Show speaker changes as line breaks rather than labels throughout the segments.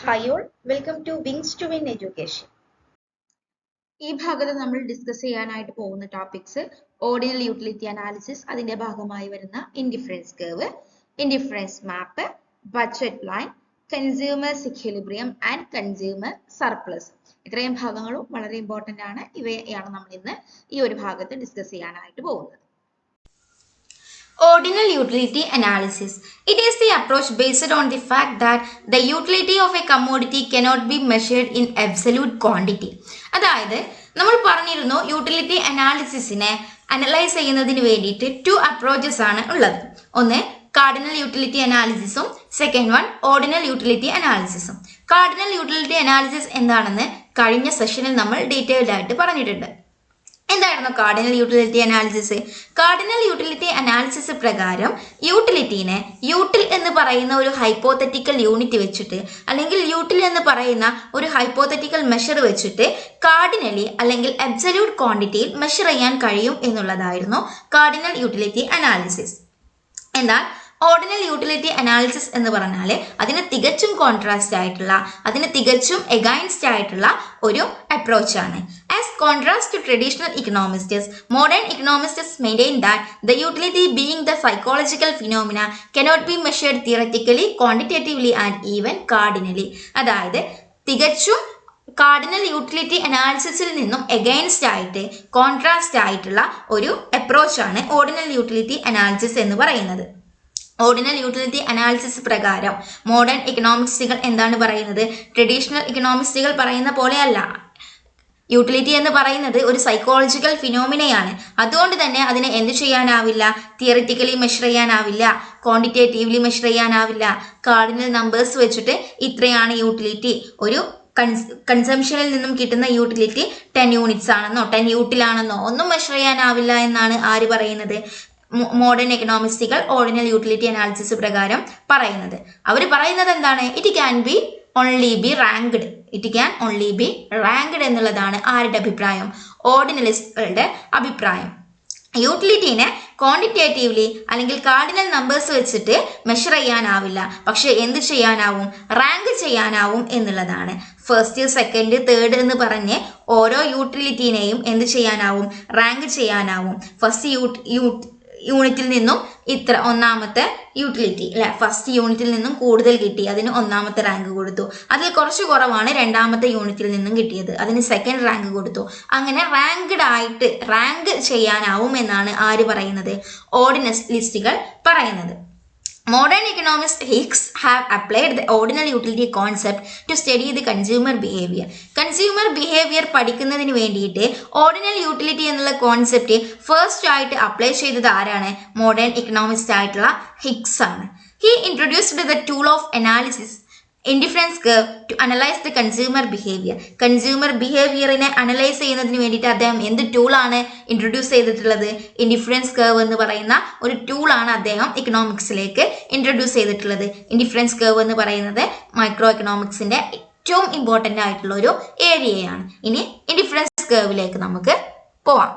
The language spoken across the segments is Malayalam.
Hi all, welcome to Wings to Win Education.
ഈ ഭാഗത്ത് നമ്മൾ ഡിസ്കസ് ചെയ്യാനായിട്ട് പോകുന്ന ടോപ്പിക്സ് ഓർഡിനൽ യൂട്ടിലിറ്റി അനാലിസിസ്, അതിന്റെ ഭാഗമായി വരുന്ന indifference curve, indifference map, budget line, consumers equilibrium and consumer surplus. ഇത്രയും ഭാഗങ്ങളും വളരെ ഇമ്പോർട്ടന്റ് ആണ്. ഇവയാണ് നമ്മൾ ഇന്ന് ഈ ഒരു ഭാഗത്ത് ഡിസ്കസ് ചെയ്യാനായിട്ട് പോകുന്നത്. Ordinal utility analysis. It is the approach based on the fact that the utility of a commodity cannot be measured in absolute quantity. അതായത് നമ്മൾ പറഞ്ഞിരുന്നു യൂട്ടിലിറ്റി അനാലിസിസിനെ അനലൈസ് ചെയ്യുന്നതിന് വേണ്ടിയിട്ട് 2 അപ്രോച്ചസ് ആണ് ഉള്ളത്. ഒന്ന് കാർഡിനൽ യൂട്ടിലിറ്റി അനാലിസിസും സെക്കൻഡ് വൺ ഓർഡിനൽ യൂട്ടിലിറ്റി അനാലിസിസും. കാർഡിനൽ യൂട്ടിലിറ്റി അനാലിസിസ് എന്താണെന്ന് കഴിഞ്ഞ സെഷനിൽ നമ്മൾ ഡീറ്റെയിൽഡ് ആയിട്ട് പറഞ്ഞിട്ടുണ്ട്. എന്തായിരുന്നു cardinal utility analysis? Cardinal utility analysis പ്രകാരം യൂട്ടിലിറ്റീനെ യൂട്ടിൽ എന്ന് പറയുന്ന ഒരു ഹൈപ്പോത്തറ്റിക്കൽ യൂണിറ്റ് വെച്ചിട്ട് അല്ലെങ്കിൽ യൂട്ടിൽ എന്ന് പറയുന്ന ഒരു ഹൈപ്പോത്തറ്റിക്കൽ മെഷർ വെച്ചിട്ട് കാർഡിനലി അല്ലെങ്കിൽ അബ്സല്യൂട്ട് ക്വാണ്ടിറ്റിയിൽ മെഷർ ചെയ്യാൻ കഴിയും എന്നുള്ളതായിരുന്നു കാർഡിനൽ യൂട്ടിലിറ്റി അനാലിസിസ്. എന്നാൽ ഓർഡിനൽ യൂട്ടിലിറ്റി അനാലിസിസ് എന്ന് പറഞ്ഞാൽ അതിന് തികച്ചും കോൺട്രാസ്റ്റ് ആയിട്ടുള്ള, അതിന് തികച്ചും എഗൈൻസ്റ്റ് ആയിട്ടുള്ള ഒരു അപ്രോച്ചാണ്. As contrast to traditional economists, modern economists maintain that the utility, being the psychological phenomena, cannot be measured theoretically, quantitatively and even cardinally. അതായത് തികച്ചും കാർഡിനൽ യൂട്ടിലിറ്റി അനാലിസിസിൽ നിന്നും എഗൈൻസ്റ്റ് ആയിട്ട് കോൺട്രാസ്റ്റ് ആയിട്ടുള്ള ഒരു അപ്രോച്ചാണ് ഓർഡിനൽ യൂട്ടിലിറ്റി അനാലിസിസ് എന്ന് പറയുന്നത്. ഓർഡിനൽ യൂട്ടിലിറ്റി അനാലിസിസ് പ്രകാരം മോഡേൺ ഇക്കണോമിക്സുകൾ എന്താണ് പറയുന്നത്? ട്രഡീഷണൽ ഇക്കണോമിക്സുകൾ പറയുന്ന പോലെയല്ല. യൂട്ടിലിറ്റി എന്ന് പറയുന്നത് ഒരു സൈക്കോളജിക്കൽ ഫിനോമിനയാണ്. അതുകൊണ്ട് തന്നെ അതിനെ എന്ത് ചെയ്യാനാവില്ല? തിയറിറ്റിക്കലി മെഷർ ചെയ്യാനാവില്ല, ക്വാണ്ടിറ്റേറ്റീവ്ലി മെഷർ ചെയ്യാനാവില്ല. കാർഡിനൽ നമ്പേഴ്സ് വെച്ചിട്ട് ഇത്രയാണ് യൂട്ടിലിറ്റി, ഒരു കൺസംഷനിൽ നിന്നും കിട്ടുന്ന യൂട്ടിലിറ്റി 10 യൂണിറ്റ്സ് ആണെന്നോ 10 യൂട്ടിലാണെന്നോ ഒന്നും മെഷർ ചെയ്യാനാവില്ല എന്നാണ് ആര് പറയുന്നത്? മോഡേൺ എക്കണോമിക്സുകൾ ഓർഡിനൽ യൂട്ടിലിറ്റി അനാലിസിസ് പ്രകാരം പറയുന്നത്. അവർ പറയുന്നത് എന്താണ്? It can B only B ranked, it can only B ranked എന്നുള്ളതാണ് ആരുടെ അഭിപ്രായം? ഓർഡിനലിസ്റ്റുകളുടെ അഭിപ്രായം. യൂട്ടിലിറ്റീനെ ക്വാണ്ടിറ്റേറ്റീവ്ലി അല്ലെങ്കിൽ കാർഡിനൽ നമ്പേഴ്സ് വെച്ചിട്ട് മെഷർ ചെയ്യാനാവില്ല, പക്ഷെ എന്ത് ചെയ്യാനാവും? റാങ്ക് ചെയ്യാനാവും എന്നുള്ളതാണ്. ഫസ്റ്റ്, സെക്കൻഡ്, തേർഡ് എന്ന് പറഞ്ഞ് ഓരോ യൂട്ടിലിറ്റീനെയും എന്ത് ചെയ്യാനാവും? റാങ്ക് ചെയ്യാനാവും. ഫസ്റ്റ് യൂണിറ്റിൽ നിന്നും ഇത്ര ഒന്നാമത്തെ യൂട്ടിലിറ്റി അല്ലെ, ഫസ്റ്റ് യൂണിറ്റിൽ നിന്നും കൂടുതൽ കിട്ടി, അതിന് ഒന്നാമത്തെ റാങ്ക് കൊടുത്തു. അതിൽ കുറച്ച് കുറവാണ് രണ്ടാമത്തെ യൂണിറ്റിൽ നിന്നും കിട്ടിയത്, അതിന് സെക്കൻഡ് റാങ്ക് കൊടുത്തു. അങ്ങനെ റാങ്ക്ഡ് ആയിട്ട് റാങ്ക് ചെയ്യാനാവും എന്നാണ് ആര് പറയുന്നത്? ഓർഡിനലിസ്റ്റുകൾ പറയുന്നത്. Modern economists Hicks have applied the ordinal utility concept to study the consumer behavior. Consumer behavior പഠിക്കുന്നതിന് വേണ്ടിയിട്ട് ഓർഡിനൽ യൂട്ടിലിറ്റി എന്നുള്ള കോൺസെപ്റ്റ് ഫസ്റ്റ് ആയിട്ട് അപ്ലൈ ചെയ്തത് ആരാണ്? മോഡേൺ ഇക്കണോമിസ്റ്റ് ആയിട്ടുള്ള ഹിക്സ് ആണ്. He introduced the tool of analysis indifference curve to analyse the consumer behaviour. Consumer ബിഹേവിയറിനെ അനലൈസ് ചെയ്യുന്നതിന് വേണ്ടിയിട്ട് അദ്ദേഹം എന്ത് ടൂളാണ് ഇൻട്രൊഡ്യൂസ് ചെയ്തിട്ടുള്ളത്? ഇൻഡിഫറൻസ് കർവ് എന്ന് പറയുന്ന ഒരു ടൂളാണ് അദ്ദേഹം ഇക്കണോമിക്സിലേക്ക് ഇൻട്രൊഡ്യൂസ് ചെയ്തിട്ടുള്ളത്. ഇൻഡിഫറൻസ് കർവ് എന്ന് പറയുന്നത് മൈക്രോ എക്കണോമിക്സിന്റെ ഏറ്റവും ഇമ്പോർട്ടൻ്റ് ആയിട്ടുള്ള ഒരു ഏരിയയാണ്. ഇനി ഇൻഡിഫറൻസ് കർവിലേക്ക് നമുക്ക് പോവാം.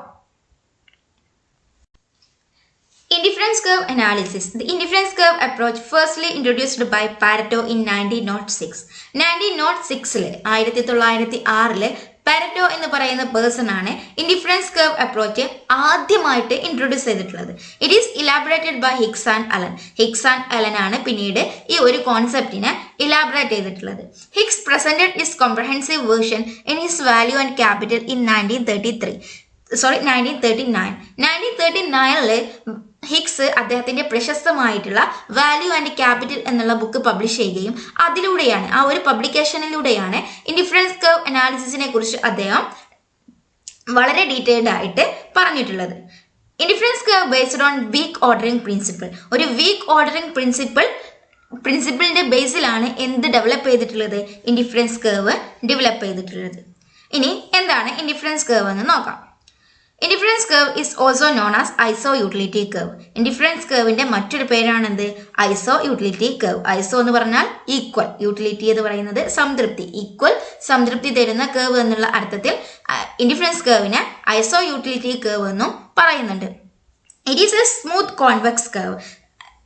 Indifference curve analysis. The indifference curve approach firstly introduced by Pareto in 1906. 1906 1906 Pareto എന്ന് പറയുന്ന പേഴ്സൺ ആണ് ഇൻഡിഫറൻസ് കർവ് അപ്രോച്ച് ആദ്യമായിട്ട് ഇൻട്രൊഡ്യൂസ് ചെയ്തിട്ടുള്ളത്. It is elaborated by Hicks and Allen. Hicks and Allen ആണ് പിന്നീട് ഈ ഒരു കോൺസെപ്റ്റിനെ ഇലാബറേറ്റ് ചെയ്തിട്ടുള്ളത്. Hicks presented his comprehensive version in his value and capital in 1939. 1939 Hicks അദ്ദേഹത്തിന്റെ പ്രശസ്തമായിട്ടുള്ള വാല്യൂ ആൻഡ് ക്യാപിറ്റൽ എന്നുള്ള ബുക്ക് പബ്ലിഷ് ചെയ്യുകയും അതിലൂടെയാണ്, ആ ഒരു പബ്ലിക്കേഷനിലൂടെയാണ് ഇൻഡിഫറൻസ് കർവ് അനാലിസിസിനെ കുറിച്ച് അദ്ദേഹം വളരെ ഡീറ്റെയിൽഡ് ആയിട്ട് പറഞ്ഞിട്ടുള്ളത്. Indifference curve based on weak ordering principle. ഒരു വീക്ക് ഓർഡറിംഗ് പ്രിൻസിപ്പിളിന്റെ ബേസിലാണ് എന്ത് ഡെവലപ്പ് ചെയ്തിട്ടുള്ളത്? ഇൻഡിഫറൻസ് കർവ് ഡെവലപ്പ് ചെയ്തിട്ടുള്ളത്. ഇനി എന്താണ് ഇൻഡിഫറൻസ് കർവ് എന്ന് നോക്കാം. Indifference curve is also known as iso utility curve. Indifference കർവിന്റെ മറ്റൊരു പേരാണെന്ത്? ഐസോ യൂട്ടിലിറ്റി കർവ്. ഐസോ എന്ന് പറഞ്ഞാൽ ഈക്വൽ, യൂട്ടിലിറ്റി എന്ന് പറയുന്നത് സംതൃപ്തി, ഈക്വൽ സംതൃപ്തി തരുന്ന കർവ് എന്നുള്ള അർത്ഥത്തിൽ ഇൻഡിഫറൻസ് കർവിനെ ഐസോ യൂട്ടിലിറ്റി കർവ് എന്നും പറയുന്നുണ്ട്. It is A smooth convex curve.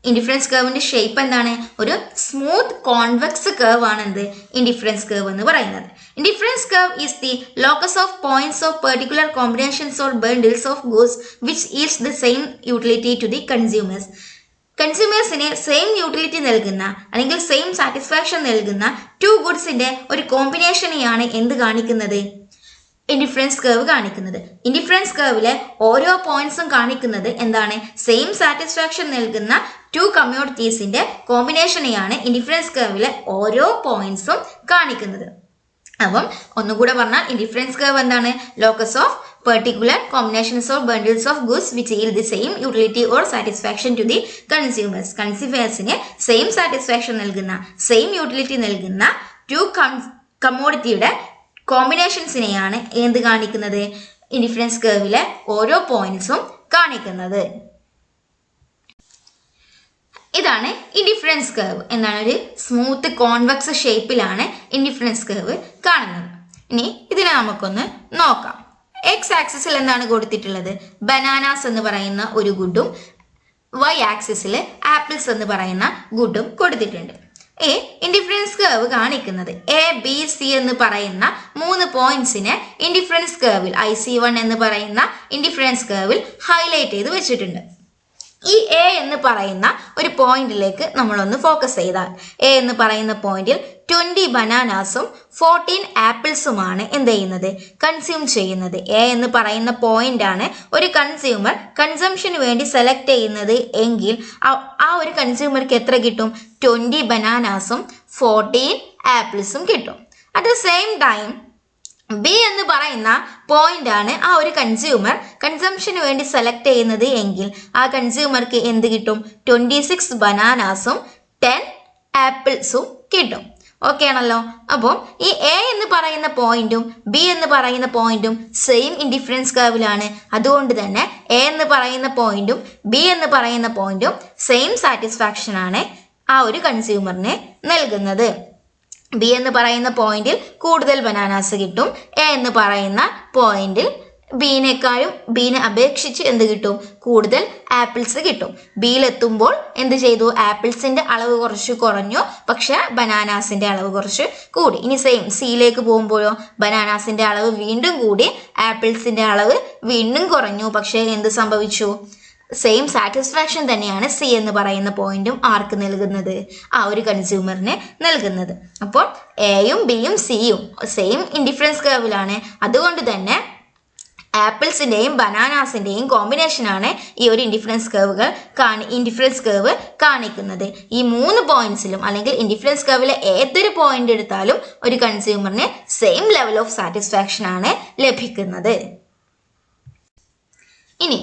Indifference കർവിന്റെ ഷേപ്പ് എന്താണ്? ഒരു സ്മൂത്ത് കോൺവെക്സ് കർവ് ആണ് എന്ത്? ഇൻഡിഫറൻസ് കർവ് എന്ന് പറയുന്നത്. Indifference curve is the locus of points of particular combinations or bundles of goods which is the same utility to the consumers. കൺസ്യൂമേഴ്സിന് സെയിം യൂട്ടിലിറ്റി നൽകുന്ന അല്ലെങ്കിൽ സെയിം സാറ്റിസ്ഫാക്ഷൻ നൽകുന്ന ടു ഗുഡ്സിന്റെ ഒരു കോമ്പിനേഷനെയാണ് എന്ത് കാണിക്കുന്നത്? ഇൻഡിഫറൻസ് കർവ് കാണിക്കുന്നത്. ഇൻഡിഫറൻസ് കർവിലെ ഓരോ പോയിന്റ്സും കാണിക്കുന്നത് എന്താണ്? സെയിം സാറ്റിസ്ഫാക്ഷൻ നൽകുന്ന ടു കമ്മ്യൂണിറ്റീസിന്റെ കോമ്പിനേഷനെയാണ് ഇൻഡിഫറൻസ് കർവിലെ ഓരോ പോയിന്റ്സും കാണിക്കുന്നത്. അപ്പം ഒന്നുകൂടെ പറഞ്ഞാൽ ഇൻഡിഫറൻസ് കർവ് എന്താണ്? Locus of particular combinations of bundles of goods which yield the same utility or satisfaction to the consumers. കൺസ്യൂമേഴ്സിന് സെയിം സാറ്റിസ്ഫാക്ഷൻ നൽകുന്ന സെയിം യൂട്ടിലിറ്റി നൽകുന്ന ടു കമ്മോഡിറ്റിയുടെ കോമ്പിനേഷൻസിനെയാണ് എന്ത് കാണിക്കുന്നത്? ഇൻഡിഫറൻസ് കർവിലെ ഓരോ പോയിന്റ്സും കാണിക്കുന്നത്. ഇതാണ് ഇൻഡിഫറൻസ് കർവ്. എന്താണ്? ഒരു സ്മൂത്ത് കോൺവെക്സ് ഷേപ്പിലാണ് ഇൻഡിഫറൻസ് കർവ് കാണുന്നത്. ഇനി ഇതിനെ നമുക്കൊന്ന് നോക്കാം. എക്സ് ആക്സിസിൽ എന്താണ് കൊടുത്തിട്ടുള്ളത്? ബനാനാസ് എന്ന് പറയുന്ന ഒരു ഗുഡും വൈ ആക്സിസിൽ ആപ്പിൾസ് എന്ന് പറയുന്ന ഗുഡും കൊടുത്തിട്ടുണ്ട്. ഇൻഡിഫറൻസ് കർവ് കാണിക്കുന്നത് എ ബി സി എന്ന് പറയുന്ന 3 പോയിന്റ്സിനെ ഇൻഡിഫറൻസ് കർവിൽ IC1 എന്ന് പറയുന്ന ഇൻഡിഫറൻസ് കർവിൽ ഹൈലൈറ്റ് ചെയ്ത് വെച്ചിട്ടുണ്ട്. ഈ എ എന്ന് പറയുന്ന ഒരു പോയിന്റിലേക്ക് നമ്മളൊന്ന് ഫോക്കസ് ചെയ്താൽ എ എന്ന് പറയുന്ന പോയിന്റിൽ 20 ബനാനാസും 14 ആപ്പിൾസുമാണ് എന്ത് ചെയ്യുന്നത്? കൺസ്യൂം ചെയ്യുന്നത്. എ എന്ന് പറയുന്ന പോയിന്റ് ആണ് ഒരു കൺസ്യൂമർ കൺസംഷന് വേണ്ടി സെലക്ട് ചെയ്യുന്നത് എങ്കിൽ ആ ഒരു കൺസ്യൂമർക്ക് എത്ര കിട്ടും? 20 ബനാനാസും 14 ആപ്പിൾസും കിട്ടും. At the same time B എന്ന് പറയുന്ന പോയിന്റ് ആണ് ആ ഒരു കൺസ്യൂമർ കൺസംഷന് വേണ്ടി സെലക്ട് ചെയ്യുന്നത് എങ്കിൽ ആ കൺസ്യൂമർക്ക് എന്ത് കിട്ടും? 26 ബനാനാസും 10 ആപ്പിൾസും കിട്ടും. ഓക്കെ ആണല്ലോ. അപ്പോൾ ഈ എ എന്ന് പറയുന്ന പോയിന്റും ബി എന്ന് പറയുന്ന പോയിന്റും സെയിം ഇൻഡിഫറൻസ് കർവിലാണ്. അതുകൊണ്ട് തന്നെ എ എന്ന് പറയുന്ന പോയിന്റും ബി എന്ന് പറയുന്ന പോയിന്റും സെയിം സാറ്റിസ്ഫാക്ഷൻ ആണ് ആ ഒരു കൺസ്യൂമറിന് നൽകുന്നത്. ബി എന്ന് പറയുന്ന പോയിന്റിൽ കൂടുതൽ ബനാനാസ് കിട്ടും. എ എന്ന് പറയുന്ന പോയിന്റിൽ ബീനെ അപേക്ഷിച്ച് എന്ത് കിട്ടും? കൂടുതൽ ആപ്പിൾസ് കിട്ടും. ബിയിലെത്തുമ്പോൾ എന്ത് ചെയ്തു? ആപ്പിൾസിന്റെ അളവ് കുറച്ച് കുറഞ്ഞു, പക്ഷെ ബനാനാസിന്റെ അളവ് കുറച്ച് കൂടി. ഇനി സെയിം സിയിലേക്ക് പോകുമ്പോഴോ ബനാനാസിന്റെ അളവ് വീണ്ടും കൂടി, ആപ്പിൾസിന്റെ അളവ് വീണ്ടും കുറഞ്ഞു. പക്ഷെ എന്ത് സംഭവിച്ചു? സെയിം സാറ്റിസ്ഫാക്ഷൻ തന്നെയാണ് സി എന്ന് പറയുന്ന പോയിന്റും ആർക്ക് നൽകുന്നത്? ആ ഒരു കൺസ്യൂമറിന് നൽകുന്നത്. അപ്പോൾ എയും ബിയും സിയും സെയിം ഇൻഡിഫറൻസ് കർവിലാണ്. അതുകൊണ്ട് തന്നെ ആപ്പിൾസിന്റെയും ബനാനാസിന്റെയും കോമ്പിനേഷനാണ് ഈ ഒരു ഇൻഡിഫറൻസ് കർവ് കാണിക്കുന്നത്. ഈ 3 പോയിന്റ്സിലും അല്ലെങ്കിൽ ഇൻഡിഫറൻസ് കർവിലെ ഏതൊരു പോയിന്റ് എടുത്താലും ഒരു കൺസ്യൂമറിന് സെയിം ലെവൽ ഓഫ് സാറ്റിസ്ഫാക്ഷൻ ആണ് ലഭിക്കുന്നത്. ഇനി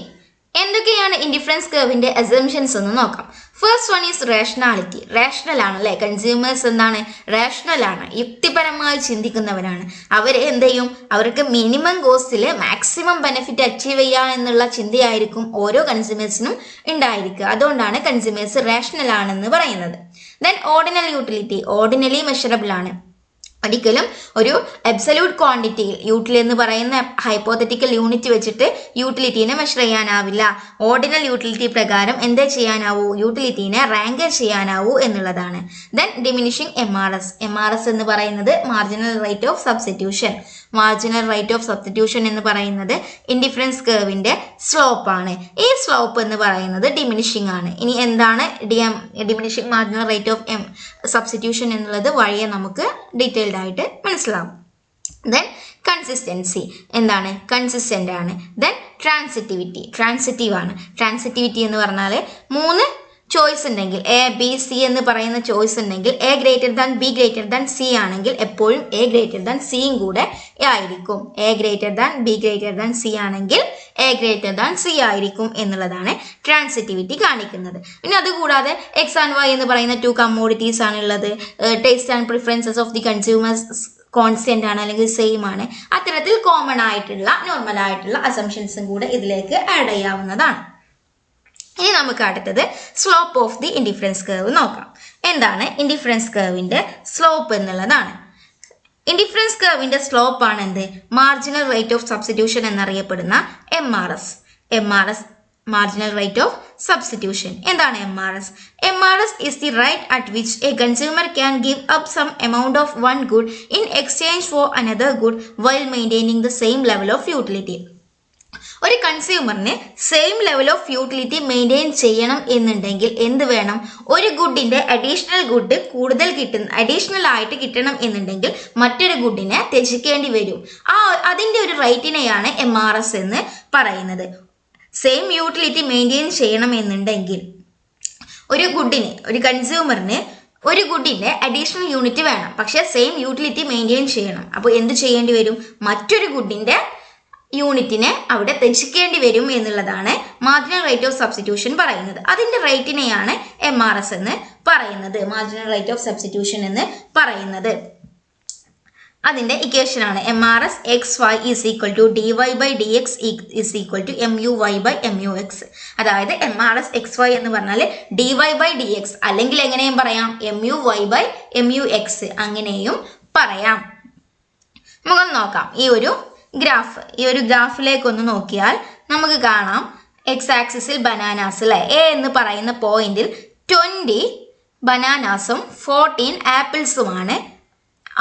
എന്തൊക്കെയാണ് ഇൻഡിഫറൻസ് കർവിന്റെ അസംഷൻസ് എന്ന് നോക്കാം. First one is rationality. Rational ആണ് അല്ലെ? കൺസ്യൂമേഴ്സ് എന്താണ്? റേഷണൽ ആണ്, യുക്തിപരമായി ചിന്തിക്കുന്നവരാണ്. അവർ എന്ത് ചെയ്യും? അവർക്ക് മിനിമം കോസ്റ്റിൽ മാക്സിമം ബെനിഫിറ്റ് അച്ചീവ് ചെയ്യുക എന്നുള്ള ചിന്തയായിരിക്കും ഓരോ കൺസ്യൂമേഴ്സിനും ഉണ്ടായിരിക്കുക. അതുകൊണ്ടാണ് കൺസ്യൂമേഴ്സ് റേഷണൽ ആണെന്ന് പറയുന്നത്. Then ordinal utility. ഓർഡിനലി മെഷറബിൾ ആണ്. ഒരിക്കലും ഒരു അബ്സല്യൂട്ട് ക്വാണ്ടിറ്റിയിൽ യൂട്ടിൽ എന്ന് പറയുന്ന ഹൈപ്പോത്തറ്റിക്കൽ യൂണിറ്റ് വെച്ചിട്ട് യൂട്ടിലിറ്റീനെ മെഷർ ചെയ്യാനാവില്ല. ഓർഡിനൽ യൂട്ടിലിറ്റി പ്രകാരം എന്തേ ചെയ്യാനാവൂ? യൂട്ടിലിറ്റീനെ റാങ്ക് ചെയ്യാനാവൂ എന്നുള്ളതാണ്. ദെൻ ഡിമിനിഷിങ് MRS എന്ന് പറയുന്നത് marginal rate of substitution. Marginal rate of substitution എന്ന് പറയുന്നത് ഇൻഡിഫറൻസ് കർവിന്റെ സ്ലോപ്പ് ആണ്. ഈ സ്ലോപ്പ് എന്ന് പറയുന്നത് ഡിമിനിഷിങ് ആണ്. ഇനി എന്താണ് diminishing marginal rate of substitution എന്നുള്ളത് വഴിയെ നമുക്ക് ഡീറ്റെയിൽഡ് ആയിട്ട് മനസ്സിലാവും. ദെൻ കൺസിസ്റ്റൻസി എന്താണ്? കൺസിസ്റ്റന്റ് ആണ്. ദെൻ ട്രാൻസിറ്റീവ് ആണ്. ട്രാൻസിറ്റിവിറ്റി എന്ന് പറഞ്ഞാൽ 3 ചോയ്സ് ഉണ്ടെങ്കിൽ എ ബി സി എന്ന് പറയുന്ന ചോയ്സ് ഉണ്ടെങ്കിൽ A greater than be greater than C ആണെങ്കിൽ എപ്പോഴും എ ഗ്രേറ്റർ ദാൻ സിയും കൂടെ ആയിരിക്കും. A greater than be greater than C ആണെങ്കിൽ എ ഗ്രേറ്റർ ദാൻ സി ആയിരിക്കും എന്നുള്ളതാണ് ട്രാൻസിറ്റിവിറ്റി കാണിക്കുന്നത്. പിന്നെ അതുകൂടാതെ എക്സ് ആൻഡ് വൈ എന്ന് പറയുന്ന 2 കമ്മോഡിറ്റീസ് ആണുള്ളത്. Taste and preferences of the consumers constant ആണ് അല്ലെങ്കിൽ സെയിം ആണ്. അത്തരത്തിൽ കോമൺ ആയിട്ടുള്ള നോർമൽ ആയിട്ടുള്ള അസംഷൻസും കൂടെ ഇതിലേക്ക് ആഡ് ചെയ്യാവുന്നതാണ്. ഇനി നമുക്ക് അടുത്തത് slope of the indifference curve നോക്കാം. എന്താണ് ഇൻഡിഫറൻസ് കർവിന്റെ സ്ലോപ്പ് എന്നുള്ളതാണ്. ഇൻഡിഫറൻസ് കർവിന്റെ സ്ലോപ്പ് ആണ് എന്ത്? മാർജിനൽ റേറ്റ് ഓഫ് സബ്സ്റ്റിറ്റ്യൂഷൻ എന്നറിയപ്പെടുന്ന MRS. Marginal rate of substitution. എന്താണ് MRS? MRS is the rate at which a consumer can give up some amount of one good in exchange for another good while maintaining the same level of utility. ഒരു കൺസ്യൂമറിന് same level of utility maintain ചെയ്യണം എന്നുണ്ടെങ്കിൽ എന്ത് വേണം? ഒരു ഗുഡിന്റെ അഡീഷണൽ ഗുഡ് കൂടുതൽ അഡീഷണൽ ആയിട്ട് കിട്ടണം എന്നുണ്ടെങ്കിൽ മറ്റൊരു ഗുഡിനെ ത്യജിക്കേണ്ടി വരും. അതിന്റെ ഒരു റേറ്റിനെയാണ് MRS എന്ന് പറയുന്നത്. സെയിം യൂട്ടിലിറ്റി മെയിൻറ്റെയിൻ ചെയ്യണം എന്നുണ്ടെങ്കിൽ ഒരു കൺസ്യൂമറിന് ഒരു ഗുഡിന്റെ അഡീഷണൽ യൂണിറ്റ് വേണം, പക്ഷെ സെയിം യൂട്ടിലിറ്റി മെയിൻറ്റെയിൻ ചെയ്യണം. അപ്പോൾ എന്ത് ചെയ്യേണ്ടി വരും? മറ്റൊരു ഗുഡിന്റെ യൂണിറ്റിനെ അവിടെ ത്യജിക്കേണ്ടി വരും എന്നുള്ളതാണ് മാർജിനൽ റേറ്റ് ഓഫ് സബ്സ്റ്റിറ്റ്യൂഷൻ പറയുന്നത്. അതിന്റെ റേറ്റിനെയാണ് MRS എന്ന് പറയുന്നത്, മാർജിനൽ റേറ്റ് ഓഫ് സബ്സ്റ്റിറ്റ്യൂഷൻ എന്ന് പറയുന്നത്. അതിന്റെ ഇക്വേഷൻ ആണ് MRS XY is equal to dy/dx is equal to MUY/MUX. അതായത് MRS XY എന്ന് പറഞ്ഞാൽ dy/dx, അല്ലെങ്കിൽ എങ്ങനെയും പറയാം MUY/MUX അങ്ങനെയും പറയാം. നമുക്കൊന്ന് നോക്കാം. ഈ ഒരു ഗ്രാഫിലേക്ക് ഒന്ന് നോക്കിയാൽ നമുക്ക് കാണാം എക്സ് ആക്സിസിൽ ബനാനാസ് അല്ലെ, എ എന്ന് പറയുന്ന പോയിന്റിൽ 20 ബനാനാസും 14 ആപ്പിൾസുമാണ്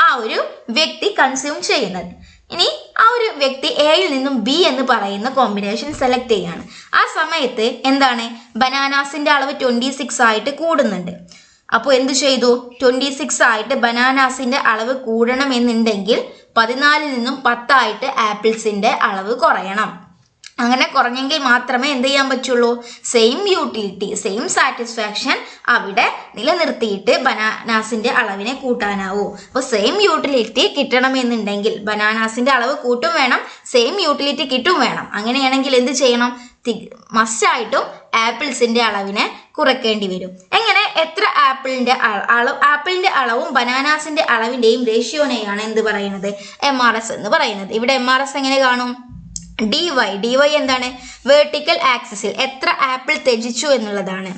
ആ ഒരു വ്യക്തി കൺസ്യൂം ചെയ്യുന്നത്. ഇനി ആ ഒരു വ്യക്തി എയിൽ നിന്നും ബി എന്ന് പറയുന്ന കോമ്പിനേഷൻ സെലക്ട് ചെയ്യാണ്. ആ സമയത്ത് എന്താണ്, ബനാനാസിന്റെ അളവ് 26 ആയിട്ട് കൂടുന്നുണ്ട്. അപ്പോൾ എന്ത് ചെയ്തു? 26 ആയിട്ട് ബനാനാസിന്റെ അളവ് കൂടണമെന്നുണ്ടെങ്കിൽ 14 നിന്നും 10 ആയിട്ട് ആപ്പിൾസിന്റെ അളവ് കുറയണം. അങ്ങനെ കുറഞ്ഞെങ്കിൽ മാത്രമേ എന്ത് ചെയ്യാൻ പറ്റുള്ളൂ? സെയിം യൂട്ടിലിറ്റി, സെയിം സാറ്റിസ്ഫാക്ഷൻ അവിടെ നിലനിർത്തിയിട്ട് ബനാനാസിന്റെ അളവിനെ കൂട്ടാനാവൂ. അപ്പോൾ സെയിം യൂട്ടിലിറ്റി കിട്ടണമെന്നുണ്ടെങ്കിൽ ബനാനാസിന്റെ അളവ് കൂട്ടും വേണം, സെയിം യൂട്ടിലിറ്റി കിട്ടും വേണം. അങ്ങനെയാണെങ്കിൽ എന്ത് ചെയ്യണം? മസ്റ്റായിട്ടും ആപ്പിൾസിന്റെ അളവിനെ കുറയ്ക്കേണ്ടി വരും. എങ്ങനെ? എത്ര ആപ്പിളിന്റെ അളവും ബനാനാസിന്റെ അളവിന്റെയും റേഷ്യോനെയാണ് എന്ത് പറയുന്നത്? MRS എന്ന് പറയുന്നത്. ഇവിടെ MRS എങ്ങനെ കാണും? dy എന്താണ്? വേർട്ടിക്കൽ ആക്സിസിൽ എത്ര ആപ്പിൾ ത്യജിച്ചു എന്നുള്ളതാണ്.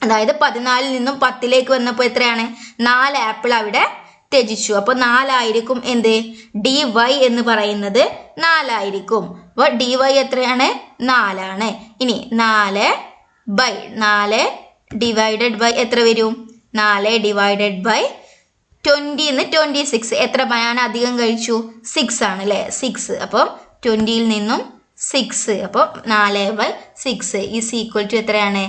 അതായത് 14 നിന്നും 10ലേക്ക് വന്നപ്പോൾ എത്രയാണ്? 4 ആപ്പിൾ അവിടെ ത്യജിച്ചു. അപ്പോൾ 4 ആയിരിക്കും എന്ത്? dy എന്ന് പറയുന്നത് 4 ആയിരിക്കും. അപ്പോൾ dy എത്രയാണ്? 4 ആണ്. ഇനി 4/4 ഡിവൈഡഡ് ബൈ എത്ര വരും? 4 ഡിവൈഡഡ് ബൈ 20 എന്ന് 26. എത്ര ബനാന അധികം കഴിച്ചു? 6 ആണ് അല്ലേ? 6. അപ്പോൾ 20ൽ നിന്നും 6, അപ്പോൾ 4/6 ഈസ് ഈക്വൽ ടു എത്രയാണ്?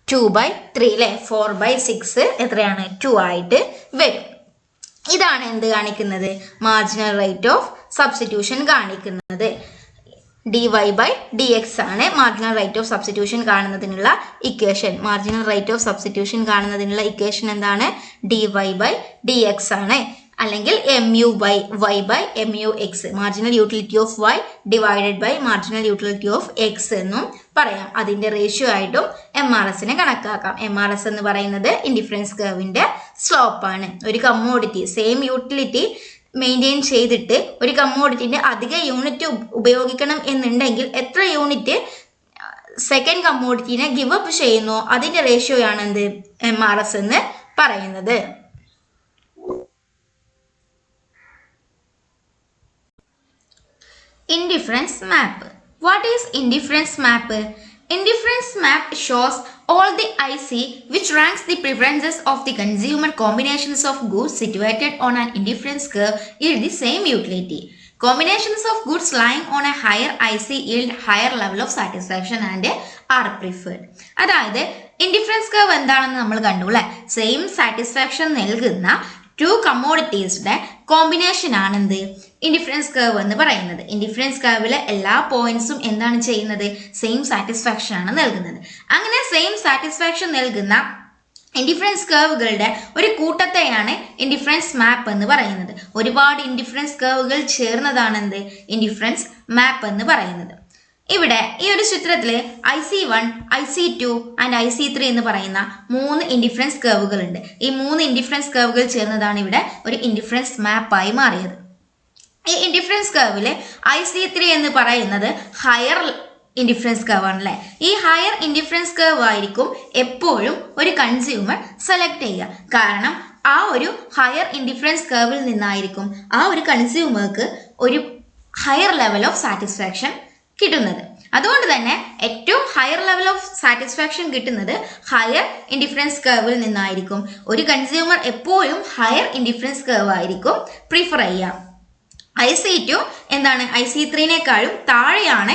2/3 അല്ലേ? 4/6 എത്രയാണ്? 2 ആയിട്ട് വരും. ഇതാണ് എന്ത് കാണിക്കുന്നത്? മാർജിനൽ റേറ്റ് ഓഫ് സബ്സ്റ്റിറ്റ്യൂഷൻ കാണിക്കുന്നത്. dy/dx ആണ് മാർജിനൽ റേറ്റ് ഓഫ് സബ്സ്റ്റിറ്റ്യൂഷൻ കാണുന്നതിനുള്ള equation. Marginal rate of substitution കാണുന്നതിനുള്ള ഇക്വേഷൻ എന്താണ്? dy/dx ആണ്, അല്ലെങ്കിൽ MUY/MUX, marginal utility of y divided by marginal utility of x എന്നും പറയാം. അതിന്റെ റേഷ്യോ ആയിട്ടും MRSനെ കണക്കാക്കാം. MRS എന്ന് പറയുന്നത് ഇൻഡിഫറൻസ് കർവിന്റെ സ്ലോപ്പ് ആണ്. ഒരു കമ്മോഡിറ്റി സെയിം യൂട്ടിലിറ്റി മെയിൻറ്റെയിൻ ചെയ്തിട്ട് ഒരു കമ്മോഡിറ്റിന്റെ അധിക യൂണിറ്റ് ഉപയോഗിക്കണം എന്നുണ്ടെങ്കിൽ എത്ര യൂണിറ്റ് സെക്കൻഡ് കമ്മോഡിറ്റിനെ ഗിവ് അപ്പ് ചെയ്യുന്നു അതിന്റെ റേഷ്യോ ആണ് എന്ത്? MRS എന്ന് പറയുന്നത്. Indifference map. What is indifference map? Indifference map shows all the IC which ranks the preferences of the consumer combinations of goods situated on an indifference curve yield the same utility. Combinations of goods lying on a higher IC yield higher level of satisfaction and are preferred. അതായത് ഇൻഡിഫറൻസ് കർവ് എന്താണെന്ന് നമ്മൾ കണ്ടു അല്ലേ? സെയിം സാറ്റിസ്ഫാക്ഷൻ നൽകുന്ന 2 കമ്മോഡിറ്റീസിന്റെ കോമ്പിനേഷൻ ആണ് എന്ത്? ഇൻഡിഫറൻസ് കർവ് എന്ന് പറയുന്നത്. ഇൻഡിഫറൻസ് കർവിലെ എല്ലാ പോയിന്റ്സും എന്താണ് ചെയ്യുന്നത്? സെയിം സാറ്റിസ്ഫാക്ഷൻ ആണ് നൽകുന്നത്. അങ്ങനെ സെയിം സാറ്റിസ്ഫാക്ഷൻ നൽകുന്ന ഇൻഡിഫറൻസ് കർവുകളുടെ ഒരു കൂട്ടത്തെയാണ് ഇൻഡിഫറൻസ് മാപ്പ് എന്ന് പറയുന്നത്. ഒരുപാട് ഇൻഡിഫറൻസ് കർവുകൾ ചേർന്നതാണ് എന്ത്? ഇൻഡിഫറൻസ് മാപ്പ് എന്ന് പറയുന്നത്. ഇവിടെ ഈ ഒരു ചിത്രത്തില് IC1, IC2 ആൻഡ് IC3 എന്ന് പറയുന്ന 3 ഇൻഡിഫറൻസ് കർവുകൾ ഉണ്ട്. ഈ 3 ഇൻഡിഫറൻസ് കർവുകൾ ചേർന്നതാണ് ഇവിടെ ഒരു ഇൻഡിഫറൻസ് മാപ്പായി മാറിയത്. ഈ ഇൻഡിഫറൻസ് കർവില് IC3 എന്ന് പറയുന്നത് ഹയർ ഇൻഡിഫറൻസ് കർവ് ആണല്ലേ. ഈ ഹയർ ഇൻഡിഫറൻസ് കർവ് ആയിരിക്കും എപ്പോഴും ഒരു കൺസ്യൂമർ സെലക്ട് ചെയ്യുക. കാരണം ആ ഒരു ഹയർ ഇൻഡിഫറൻസ് കർവിൽ നിന്നായിരിക്കും ആ ഒരു കൺസ്യൂമർക്ക് ഒരു ഹയർ ലെവൽ ഓഫ് സാറ്റിസ്ഫാക്ഷൻ കിട്ടുന്നത്. അതുകൊണ്ട് തന്നെ ഏറ്റവും ഹയർ ലെവൽ ഓഫ് സാറ്റിസ്ഫാക്ഷൻ കിട്ടുന്നത് ഹയർ ഇൻഡിഫറൻസ് കർവിൽ നിന്നായിരിക്കും. ഒരു കൺസ്യൂമർ എപ്പോഴും ഹയർ ഇൻഡിഫറൻസ് കർവ് ആയിരിക്കും പ്രിഫർ ചെയ്യുക. IC2 എന്താണ് IC3നേക്കാളും താഴെയാണ്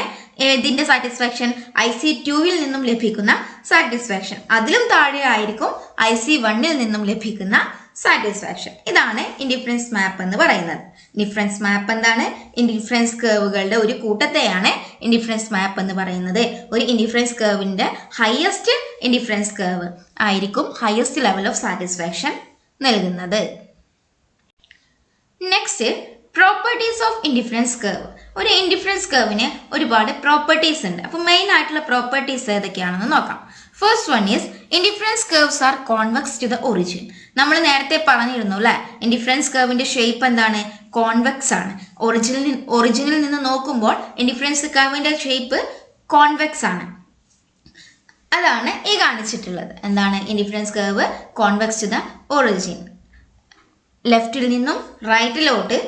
ഇതിന്റെ സാറ്റിസ്ഫാക്ഷൻ IC2വിൽ നിന്നും ലഭിക്കുന്ന സാറ്റിസ്ഫാക്ഷൻ. അതിലും താഴെ ആയിരിക്കും IC1ൽ നിന്നും ലഭിക്കുന്ന സാറ്റിസ്ഫാക്ഷൻ. ഇതാണ് ഇൻഡിഫറൻസ് മാപ്പ് എന്ന് പറയുന്നത്. ഇൻഡിഫറൻസ് മാപ്പ് എന്താണ്? ഇൻഡിഫറൻസ് കർവുകളുടെ ഒരു കൂട്ടത്തെയാണ് ഇൻഡിഫറൻസ് മാപ്പ് എന്ന് പറയുന്നത്. ഒരു ഇൻഡിഫറൻസ് കർവിന്റെ ഹയസ്റ്റ് ഇൻഡിഫറൻസ് കർവ് ആയിരിക്കും ഹയസ്റ്റ് ലെവൽ ഓഫ് സാറ്റിസ്ഫാക്ഷൻ നൽകുന്നത്. Next, properties of indifference curve. ഒരു ഇൻഡിഫറൻസ് കർവിന് ഒരുപാട് പ്രോപ്പർട്ടീസ് ഉണ്ട്. അപ്പോൾ മെയിൻ ആയിട്ടുള്ള പ്രോപ്പർട്ടീസ് ഏതൊക്കെയാണെന്ന് നോക്കാം. First one is indifference curves are convex to the origin. നമ്മൾ നേരത്തെ പറഞ്ഞിരുന്നു അല്ലെ, ഇൻഡിഫറൻസ് കർവിന്റെ ഷേപ്പ് എന്താണ്? കോൺവെക്സ് ആണ്. ഒറിജിനിൽ നിന്ന് നോക്കുമ്പോൾ ഇൻഡിഫറൻസ് കർവിന്റെ ഷേപ്പ് കോൺവെക്സ് ആണ്. അതാണ് ഈ കാണിച്ചിട്ടുള്ളത്. എന്താണ്? Indifference curve convex to the origin. ലെഫ്റ്റിൽ നിന്നും റൈറ്റിലോട്ട്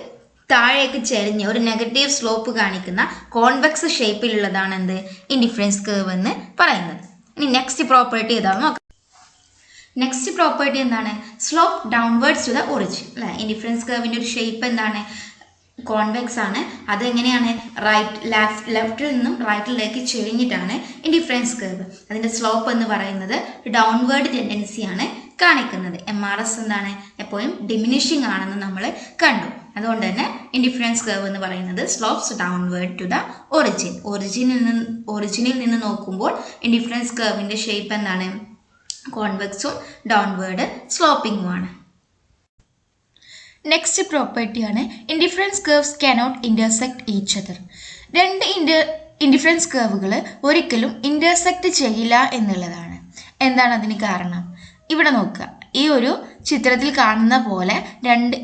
താഴേക്ക് ചെരിഞ്ഞ് ഒരു നെഗറ്റീവ് സ്ലോപ്പ് കാണിക്കുന്ന കോൺവെക്സ് ഷേപ്പിലുള്ളതാണ് എന്ത്? ഇൻഡിഫറൻസ് കർവ് എന്ന് പറയുന്നത്. ഇനി നെക്സ്റ്റ് പ്രോപ്പർട്ടി ഏതാണെന്ന് നോക്കാം. നെക്സ്റ്റ് പ്രോപ്പർട്ടി എന്താണ്? Slope downwards to the origin അല്ലെ. ഇൻഡിഫറൻസ് കർവിന്റെ ഒരു ഷേപ്പ് എന്താണ്? കോൺവെക്സ് ആണ്. അത് എങ്ങനെയാണ്? ലെഫ്റ്റിൽ നിന്നും റൈറ്റിലേക്ക് ചെരിഞ്ഞിട്ടാണ് ഇൻഡിഫറൻസ് കർവ്. അതിന്റെ സ്ലോപ്പ് എന്ന് പറയുന്നത് ഡൗൺവേർഡ് ടെൻഡൻസിയാണ് കാണിക്കുന്നത്. MRS എന്താണ്? എപ്പോഴും ഡിമിനിഷിംഗ് ആണെന്ന് നമ്മൾ കണ്ടു. അതുകൊണ്ട് തന്നെ ഇൻഡിഫറൻസ് കർവ് എന്ന് പറയുന്നത് slopes downward to the origin. ഒറിജിനിൽ നിന്ന് നോക്കുമ്പോൾ ഇൻഡിഫറൻസ് കർവിന്റെ ഷേപ്പ് എന്താണ്? കോൺവെക്സും ഡൗൺവേർഡ് സ്ലോപ്പിംഗുമാണ്. നെക്സ്റ്റ് പ്രോപ്പർട്ടിയാണ് indifference curves cannot intersect each other. രണ്ട് ഇൻഡിഫറൻസ് കർവുകൾ ഒരിക്കലും ഇന്റർസെക്ട് ചെയ്യില്ല എന്നുള്ളതാണ്. എന്താണ് അതിന് കാരണം? ഇവിടെ നോക്കുക. ഈ ഒരു ചിത്രത്തിൽ കാണുന്ന പോലെ രണ്ട്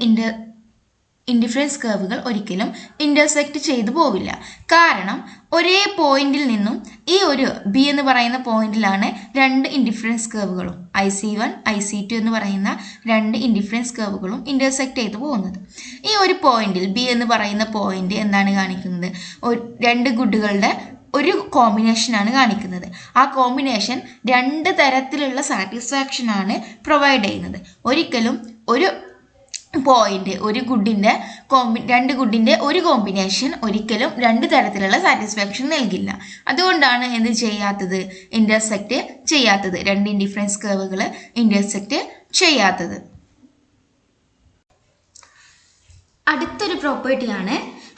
ഇൻഡിഫറൻസ് കർവുകൾ ഒരിക്കലും ഇന്റർസെക്ട് ചെയ്തു പോവില്ല. കാരണം ഒരേ പോയിന്റിൽ നിന്നും ഈ ഒരു B എന്ന് പറയുന്ന പോയിന്റിലാണ് രണ്ട് ഇൻഡിഫറൻസ് കർവുകളും IC1 IC2 എന്ന് പറയുന്ന രണ്ട് ഇൻഡിഫറൻസ് കർവുകളും ഇന്റർസെക്ട് ചെയ്തു പോകുന്നത്. ഈ ഒരു പോയിന്റിൽ B എന്ന് പറയുന്ന പോയിന്റ് എന്താണ് കാണിക്കുന്നത്? രണ്ട് ഗുഡുകളുടെ ഒരു കോമ്പിനേഷനാണ് കാണിക്കുന്നത്. ആ കോമ്പിനേഷൻ രണ്ട് തരത്തിലുള്ള സാറ്റിസ്ഫാക്ഷൻ ആണ് പ്രൊവൈഡ് ചെയ്യുന്നത്. ഒരിക്കലും ഒരു പോയിന്റ് രണ്ട് ഗുഡിന്റെ ഒരു കോമ്പിനേഷൻ ഒരിക്കലും രണ്ട് തരത്തിലുള്ള സാറ്റിസ്ഫാക്ഷൻ നൽകില്ല. അതുകൊണ്ടാണ് എന്ത് ചെയ്യാത്തത്? ഇന്റർസെക്ട് ചെയ്യാത്തത്. രണ്ട് ഇൻഡിഫറൻസ് കർവുകൾ ഇന്റർസെക്ട് ചെയ്യാത്തത്. അടുത്തൊരു പ്രോപ്പർട്ടിയാണ്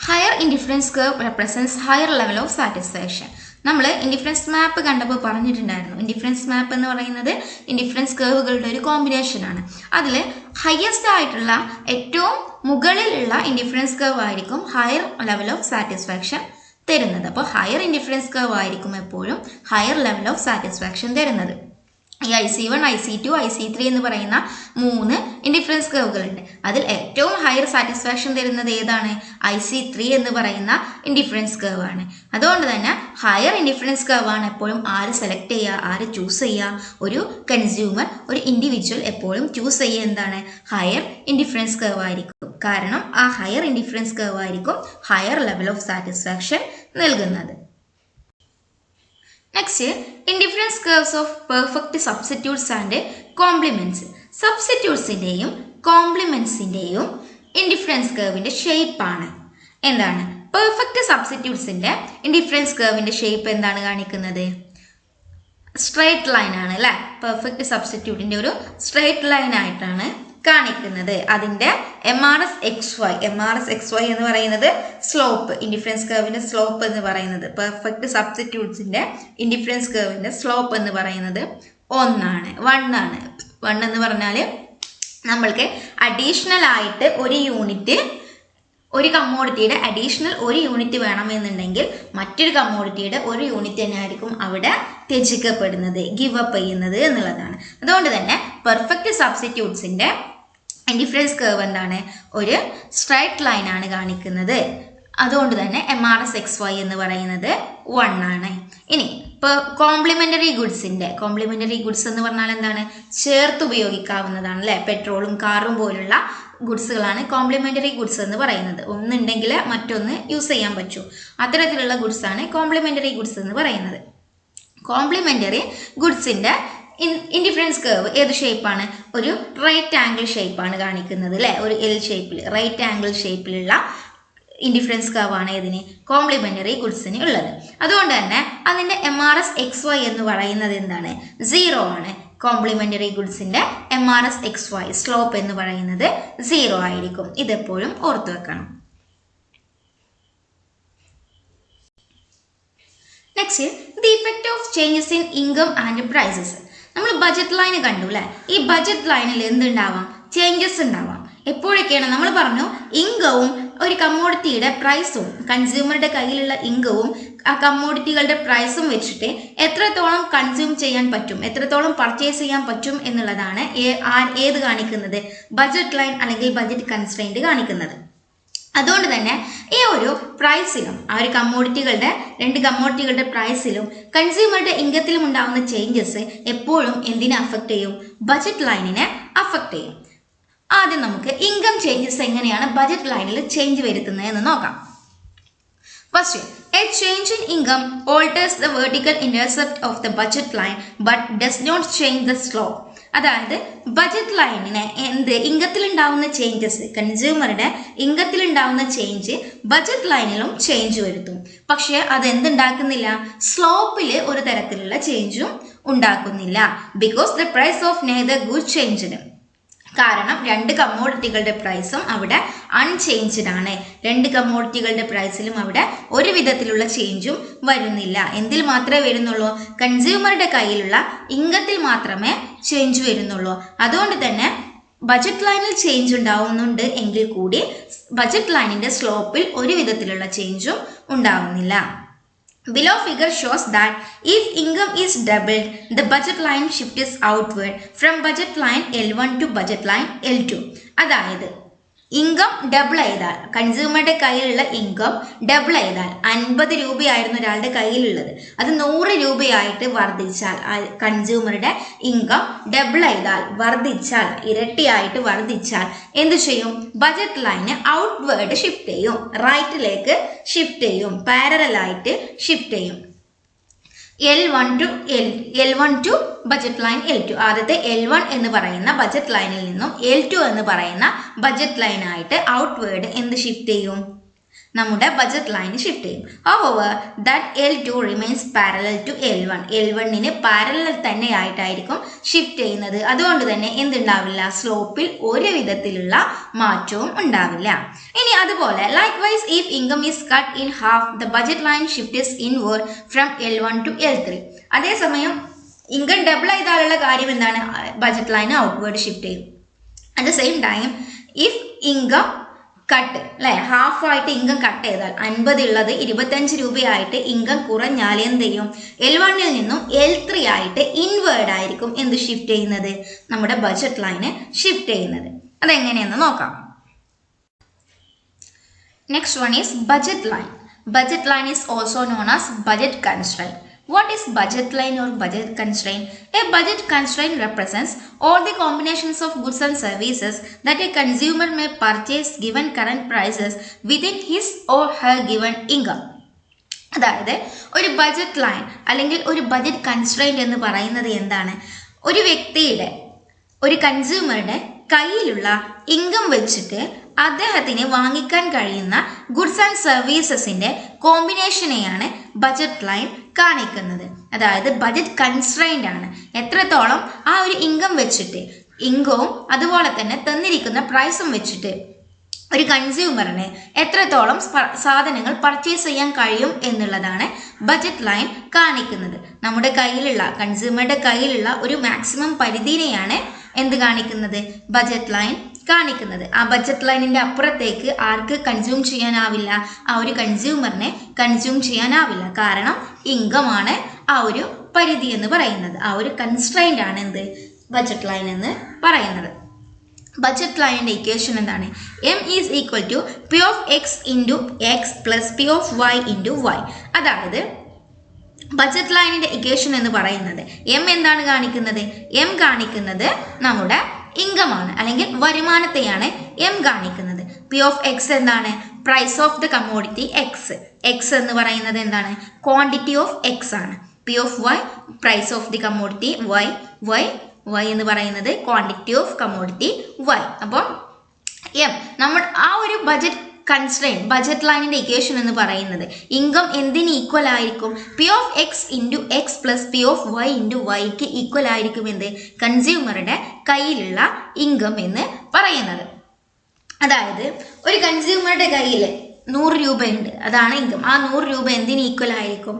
higher indifference curve represents higher level of satisfaction. നമ്മൾ ഇൻഡിഫറൻസ് മാപ്പ് കണ്ടപ്പോൾ പറഞ്ഞിട്ടുണ്ടായിരുന്നു. ഇൻഡിഫറൻസ് മാപ്പ് എന്ന് പറയുന്നത് ഇൻഡിഫറൻസ് കർവുകളുടെ ഒരു കോമ്പിനേഷനാണ്. അതിൽ ഹയസ്റ്റ് ആയിട്ടുള്ള ഏറ്റവും മുകളിലുള്ള ഇൻഡിഫറൻസ് കർവ് ആയിരിക്കും ഹയർ ലെവൽ ഓഫ് സാറ്റിസ്ഫാക്ഷൻ തരുന്നത്. അപ്പോൾ ഹയർ ഇൻഡിഫറൻസ് കർവ് ആയിരിക്കും എപ്പോഴും ഹയർ ലെവൽ ഓഫ് സാറ്റിസ്ഫാക്ഷൻ തരുന്നത്. ഈ IC1 IC2 IC3 എന്ന് പറയുന്ന 3 ഇൻഡിഫറൻസ് കർവുകളുണ്ട്. അതിൽ ഏറ്റവും ഹയർ സാറ്റിസ്ഫാക്ഷൻ തരുന്നത് ഏതാണ്? IC3 എന്ന് പറയുന്ന ഇൻഡിഫറൻസ് കർവ് ആണ്. അതുകൊണ്ട് തന്നെ ഹയർ ഇൻഡിഫറൻസ് കർവ് ആണ് എപ്പോഴും ആര് സെലക്ട് ചെയ്യുക, ആര് ചൂസ് ചെയ്യുക? ഒരു കൺസ്യൂമർ, ഒരു ഇൻഡിവിജ്വൽ എപ്പോഴും ചൂസ് ചെയ്യുക എന്താണ്? ഹയർ ഇൻഡിഫറൻസ് കർവ് ആയിരിക്കും. കാരണം ആ ഹയർ ഇൻഡിഫറൻസ് കർവ് ആയിരിക്കും ഹയർ ലെവൽ ഓഫ് സാറ്റിസ്ഫാക്ഷൻ നൽകുന്നത്. Next, indifference curves of perfect substitutes and complements. സബ്സ്റ്റിറ്റ്യൂട്ട്സിന്റെയും കോംപ്ലിമെന്റ്സിന്റെയും ഇൻഡിഫറൻസ് കർവിന്റെ ഷേപ്പാണ്. എന്താണ്? പെർഫെക്റ്റ് സബ്സ്റ്റിറ്റ്യൂട്ട്സിന്റെ ഇൻഡിഫറൻസ് കർവിന്റെ ഷേപ്പ് എന്താണ് കാണിക്കുന്നത്? സ്ട്രേറ്റ് ലൈൻ ആണ് അല്ലെ. പെർഫെക്റ്റ് സബ്സ്റ്റിറ്റ്യൂട്ടിന്റെ ഒരു സ്ട്രേറ്റ് ലൈൻ ആയിട്ടാണ് കാണിക്കുന്നത്. അതിന്റെ MRS XY എന്ന് പറയുന്നത് സ്ലോപ്പ്, ഇൻഡിഫറൻസ് കർവിന്റെ സ്ലോപ്പ് എന്ന് പറയുന്നത്, പെർഫെക്റ്റ് സബ്സ്റ്റിറ്റ്യൂട്ട്സിന്റെ ഇൻഡിഫറൻസ് കർവിന്റെ സ്ലോപ്പ് എന്ന് പറയുന്നത് 1 ആണ്. 1 എന്ന് പറഞ്ഞാൽ നമ്മൾക്ക് അഡീഷണൽ ആയിട്ട് ഒരു കമ്മോഡിറ്റിയുടെ അഡീഷണൽ ഒരു യൂണിറ്റ് വേണമെന്നുണ്ടെങ്കിൽ മറ്റൊരു കമ്മോഡിറ്റിയുടെ ഒരു യൂണിറ്റ് തന്നെ ആയിരിക്കും അവിടെ ത്യജിക്കപ്പെടുന്നത്, ഗിവ് അപ്പ് ചെയ്യുന്നത് എന്നുള്ളതാണ്. അതുകൊണ്ട് തന്നെ പെർഫെക്റ്റ് സബ്സ്റ്റിറ്റ്യൂട്ട്സിന്റെ ഇൻഡിഫറൻസ് കർവ് എന്താണ്? ഒരു സ്ട്രൈറ്റ് ലൈൻ ആണ് കാണിക്കുന്നത്. അതുകൊണ്ട് തന്നെ MRS XY എന്ന് പറയുന്നത് 1 ആണ്. ഇനി കോംപ്ലിമെന്ററി ഗുഡ്സ് എന്ന് പറഞ്ഞാൽ എന്താണ്? ചേർത്ത് ഉപയോഗിക്കാവുന്നതാണ് അല്ലെ. പെട്രോളും കാറും പോലുള്ള ഗുഡ്സുകളാണ് കോംപ്ലിമെന്ററി ഗുഡ്സ് എന്ന് പറയുന്നത്. ഒന്നുണ്ടെങ്കിൽ മറ്റൊന്ന് യൂസ് ചെയ്യാൻ പറ്റൂ. അത്തരത്തിലുള്ള ഗുഡ്സാണ് കോംപ്ലിമെന്ററി ഗുഡ്സ് എന്ന് പറയുന്നത്. കോംപ്ലിമെന്ററി ഗുഡ്സിന്റെ ഇൻഡിഫറൻസ് കർവ് ഏത് ഷേപ്പാണ്? ഒരു റൈറ്റ് ആംഗിൾ ഷേപ്പാണ് കാണിക്കുന്നത് അല്ലെ. ഒരു എൽ ഷേപ്പിൽ റൈറ്റ് ആംഗിൾ ഷേപ്പിലുള്ള ഇൻഡിഫറൻസ് കർവാണ് ഇതിന് കോംപ്ലിമെന്ററി ഗുഡ്സിന് ഉള്ളത്. അതുകൊണ്ട് തന്നെ അതിന്റെ MRS XY എന്ന് പറയുന്നത് എന്താണ്? 0 ആണ്. കോംപ്ലിമെന്ററി ഗുഡ്സിന്റെ MRS XY സ്ലോപ്പ് എന്ന് പറയുന്നത് 0 ആയിരിക്കും. ഇതെപ്പോഴും ഓർത്തു വെക്കണം. Next, the effect of changes in income and prices. നമ്മൾ ബജറ്റ് ലൈൻ കണ്ടു അല്ലെ. ഈ ബജറ്റ് ലൈനിൽ എന്തുണ്ടാവാം? ചേഞ്ചസ് ഉണ്ടാവാം. എപ്പോഴൊക്കെയാണ്? നമ്മൾ പറഞ്ഞു ഇൻകവും ഒരു കമ്മോഡിറ്റിയുടെ പ്രൈസും, കൺസ്യൂമറുടെ കയ്യിലുള്ള ഇൻകവും ആ കമ്മോഡിറ്റികളുടെ പ്രൈസും വെച്ചിട്ട് എത്രത്തോളം കൺസ്യൂം ചെയ്യാൻ പറ്റും, എത്രത്തോളം പർച്ചേസ് ചെയ്യാൻ പറ്റും എന്നുള്ളതാണ് ഏത് കാണിക്കുന്നത്? ബജറ്റ് ലൈൻ അല്ലെങ്കിൽ ബജറ്റ് കൺസ്ട്രെയിന്റ് കാണിക്കുന്നത്. അതുകൊണ്ട് തന്നെ ഈ ഒരു പ്രൈസിലും ആ ഒരു രണ്ട് കമ്മോഡിറ്റികളുടെ പ്രൈസിലും കൺസ്യൂമറുടെ ഇൻകത്തിലും ഉണ്ടാകുന്ന ചേഞ്ചസ് എപ്പോഴും എന്തിനെ അഫക്റ്റ് ചെയ്യും? ബജറ്റ് ലൈനിനെ അഫക്റ്റ് ചെയ്യും. ആദ്യം നമുക്ക് ഇൻകം ചേഞ്ചസ് എങ്ങനെയാണ് ബജറ്റ് ലൈനിൽ ചേഞ്ച് വരുത്തുന്നത് എന്ന് നോക്കാം. First, a change in income alters the vertical intercept of the budget line but does not change the slope. അതായത് ബജറ്റ് ലൈനിനെ ഇൻകത്തിൽ ഉണ്ടാവുന്ന ചേഞ്ചസ്, കൺസ്യൂമറുടെ ഇൻകത്തിൽ ഉണ്ടാവുന്ന ചേഞ്ച് ബജറ്റ് ലൈനിലും ചേഞ്ച് വരുത്തും. പക്ഷെ അത് എന്തുണ്ടാക്കുന്നില്ല? സ്ലോപ്പിൽ ഒരു തരത്തിലുള്ള ചേഞ്ചും ഉണ്ടാക്കുന്നില്ല. Because the price of neither good changed. കാരണം രണ്ട് കമ്മോഡിറ്റികളുടെ പ്രൈസും അവിടെ അൺചേഞ്ച്ഡ് ആണ്. രണ്ട് കമ്മോഡിറ്റികളുടെ പ്രൈസിലും അവിടെ ഒരു വിധത്തിലുള്ള ചേഞ്ചും വരുന്നില്ല. എന്തിൽ മാത്രമേ വരുന്നുള്ളൂ? കൺസ്യൂമറുടെ കയ്യിലുള്ള ഇൻകത്തിൽ മാത്രമേ ചേഞ്ച് വരുന്നുള്ളൂ. അതുകൊണ്ട് തന്നെ ബജറ്റ് ലൈനിൽ ചേഞ്ച് ഉണ്ടാവുന്നുണ്ട് എങ്കിൽ കൂടി ബജറ്റ് ലൈനിന്റെ സ്ലോപ്പിൽ ഒരു വിധത്തിലുള്ള ചേഞ്ചും ഉണ്ടാവുന്നില്ല. Below figure shows that if income is doubled, the budget line shift is outward from budget line L1 to budget line L2. അതായത് ഇൻകം ഡബിൾ ചെയ്താൽ, കൺസ്യൂമറുടെ കയ്യിലുള്ള ഇൻകം ഡബിൾ ചെയ്താൽ 50 രൂപയായിരുന്നു ഒരാളുടെ കയ്യിലുള്ളത്, അത് 100 രൂപയായിട്ട് വർദ്ധിച്ചാൽ, കൺസ്യൂമറുടെ ഇൻകം ഡബിൾ ചെയ്താൽ, വർദ്ധിച്ചാൽ, ഇരട്ടിയായിട്ട് വർദ്ധിച്ചാൽ എന്ത് ചെയ്യും? ബജറ്റ് ലൈന് ഔട്ട്വേർഡ് ഷിഫ്റ്റ് ചെയ്യും, റൈറ്റിലേക്ക് ഷിഫ്റ്റ് ചെയ്യും, പാരലലായിട്ട് ഷിഫ്റ്റ് ചെയ്യും. L1 to budget line L2. ആദ്യത്തെ L1 എന്ന് പറയുന്ന ബജറ്റ് ലൈനിൽ നിന്നും L2 എന്ന് പറയുന്ന ബജറ്റ് ലൈനായിട്ട് ഔട്ട്വേർഡ് എന്ത് ഷിഫ്റ്റ് ചെയ്യും? നമ്മുടെ ബജറ്റ് ലൈന് ഷിഫ്റ്റ് ചെയ്യും. However, that L2 remains parallel to L1. L1ന് പാരലൽ തന്നെയായിട്ടായിരിക്കും ഷിഫ്റ്റ് ചെയ്യുന്നത്. അതുകൊണ്ട് തന്നെ എന്തുണ്ടാവില്ല? സ്ലോപ്പിൽ ഒരു വിധത്തിലുള്ള മാറ്റവും ഉണ്ടാവില്ല. ഇനി അതുപോലെ likewise if income is cut in half, the budget line shifts inward from L1 to L3. അതേസമയം ഇൻകം ഡബിൾ ചെയ്താലുള്ള കാര്യം എന്താണ്? ബജറ്റ് ലൈന് ഔട്ട്വേർഡ് ഷിഫ്റ്റ് ചെയ്യും. At the same time if income cut അല്ലെ, ഹാഫായിട്ട് ഇൻകം കട്ട് ചെയ്താൽ 50 ഉള്ളത് 25 രൂപയായിട്ട് ഇൻകം കുറഞ്ഞാൽ എന്ത് ചെയ്യും? L1ൽ നിന്നും L3 ആയിട്ട് ഇൻവേർഡ് ആയിരിക്കും എന്ത് ഷിഫ്റ്റ് ചെയ്യുന്നത്? നമ്മുടെ ബജറ്റ് ലൈന് ഷിഫ്റ്റ് ചെയ്യുന്നത്. അതെങ്ങനെയെന്ന് നോക്കാം. Next one is budget line. Budget line is also known as budget constraint. What is budget line or budget constraint? A budget constraint represents all the combinations of goods and services that a consumer may purchase given current prices within his or her given income. അതായത് ഒരു ബജറ്റ് ലൈൻ അല്ലെങ്കിൽ ഒരു ബജറ്റ് കൺസ്ട്രെയിന്റ് എന്ന് പറയുന്നത് എന്താണ്? ഒരു വ്യക്തിയുടെ, ഒരു കൺസ്യൂമറുടെ കയ്യിലുള്ള ഇൻകം വെച്ചിട്ട് അദ്ദേഹത്തിന് വാങ്ങിക്കാൻ കഴിയുന്ന ഗുഡ്സ് ആൻഡ് സർവീസസിന്റെ കോമ്പിനേഷനെയാണ് ബജറ്റ് ലൈൻ കാണിക്കുന്നത്. അതായത് ബജറ്റ് കൺസ്ട്രെയിന്റ് ആണ്. എത്രത്തോളം ആ ഒരു ഇൻകം വെച്ചിട്ട്, ഇൻകവും അതുപോലെ തന്നെ തന്നിരിക്കുന്ന പ്രൈസും വെച്ചിട്ട് ഒരു കൺസ്യൂമറിന് എത്രത്തോളം സാധനങ്ങൾ പർച്ചേസ് ചെയ്യാൻ കഴിയും എന്നുള്ളതാണ് ബജറ്റ് ലൈൻ കാണിക്കുന്നത്. നമ്മുടെ കയ്യിലുള്ള, കൺസ്യൂമറുടെ കയ്യിലുള്ള ഒരു മാക്സിമം പരിധിനെയാണ് എന്ത് കാണിക്കുന്നത്? ബജറ്റ് ലൈൻ കാണിക്കുന്നത്. ആ ബജറ്റ് ലൈനിന്റെ അപ്പുറത്തേക്ക് ആർക്ക് കൺസ്യൂം ചെയ്യാനാവില്ല? ആ ഒരു കൺസ്യൂമറിനെ കൺസ്യൂം ചെയ്യാനാവില്ല. കാരണം ഇൻകം ആണ് ആ ഒരു പരിധി എന്ന് പറയുന്നത്. ആ ഒരു കൺസ്ട്രെയിന്റ് ആണ് എന്ത്? ബജറ്റ് ലൈൻ എന്ന് പറയുന്നത്. ബജറ്റ് ലൈനിന്റെ ഇക്വേഷൻ എന്താണ്? M is equal to P of X into X plus P of Y into Y. അതായത് ബജറ്റ് ലൈനിന്റെ ഇക്വേഷൻ എന്ന് പറയുന്നത് M എന്താണ് കാണിക്കുന്നത്? M കാണിക്കുന്നത് നമ്മുടെ ഇൻകം ആണ് അല്ലെങ്കിൽ വരുമാനത്തെയാണ് എം കാണിക്കുന്നത്. പി ഓഫ് എക്സ് എന്താണ്? Price of the commodity X. X എന്ന് പറയുന്നത് എന്താണ്? ക്വാണ്ടിറ്റി ഓഫ് എക്സ് ആണ്. P of Y price of the commodity Y. Y എന്ന് പറയുന്നത് ക്വാണ്ടിറ്റി ഓഫ് കമ്മോഡിറ്റി വൈ. അപ്പോൾ എം നമ്മൾ ആ ഒരു ബജറ്റ് കൺസ്ട്രെയിൻ ബജറ്റ് ലൈനിന്റെ ഇക്വേഷൻ എന്ന് പറയുന്നത് ഇൻകം എന്തിന് ഈക്വൽ ആയിരിക്കും? P of X into X plus P of Y into വൈക്ക് ഈക്വൽ ആയിരിക്കും എന്ത്? കൺസ്യൂമറുടെ കയ്യിലുള്ള ഇൻകം എന്ന് പറയുന്നത്. അതായത് ഒരു കൺസ്യൂമറുടെ കയ്യിൽ 100 രൂപയുണ്ട്, അതാണ് ഇൻകം. ആ 100 രൂപ എന്തിന് ഈക്വൽ ആയിരിക്കും?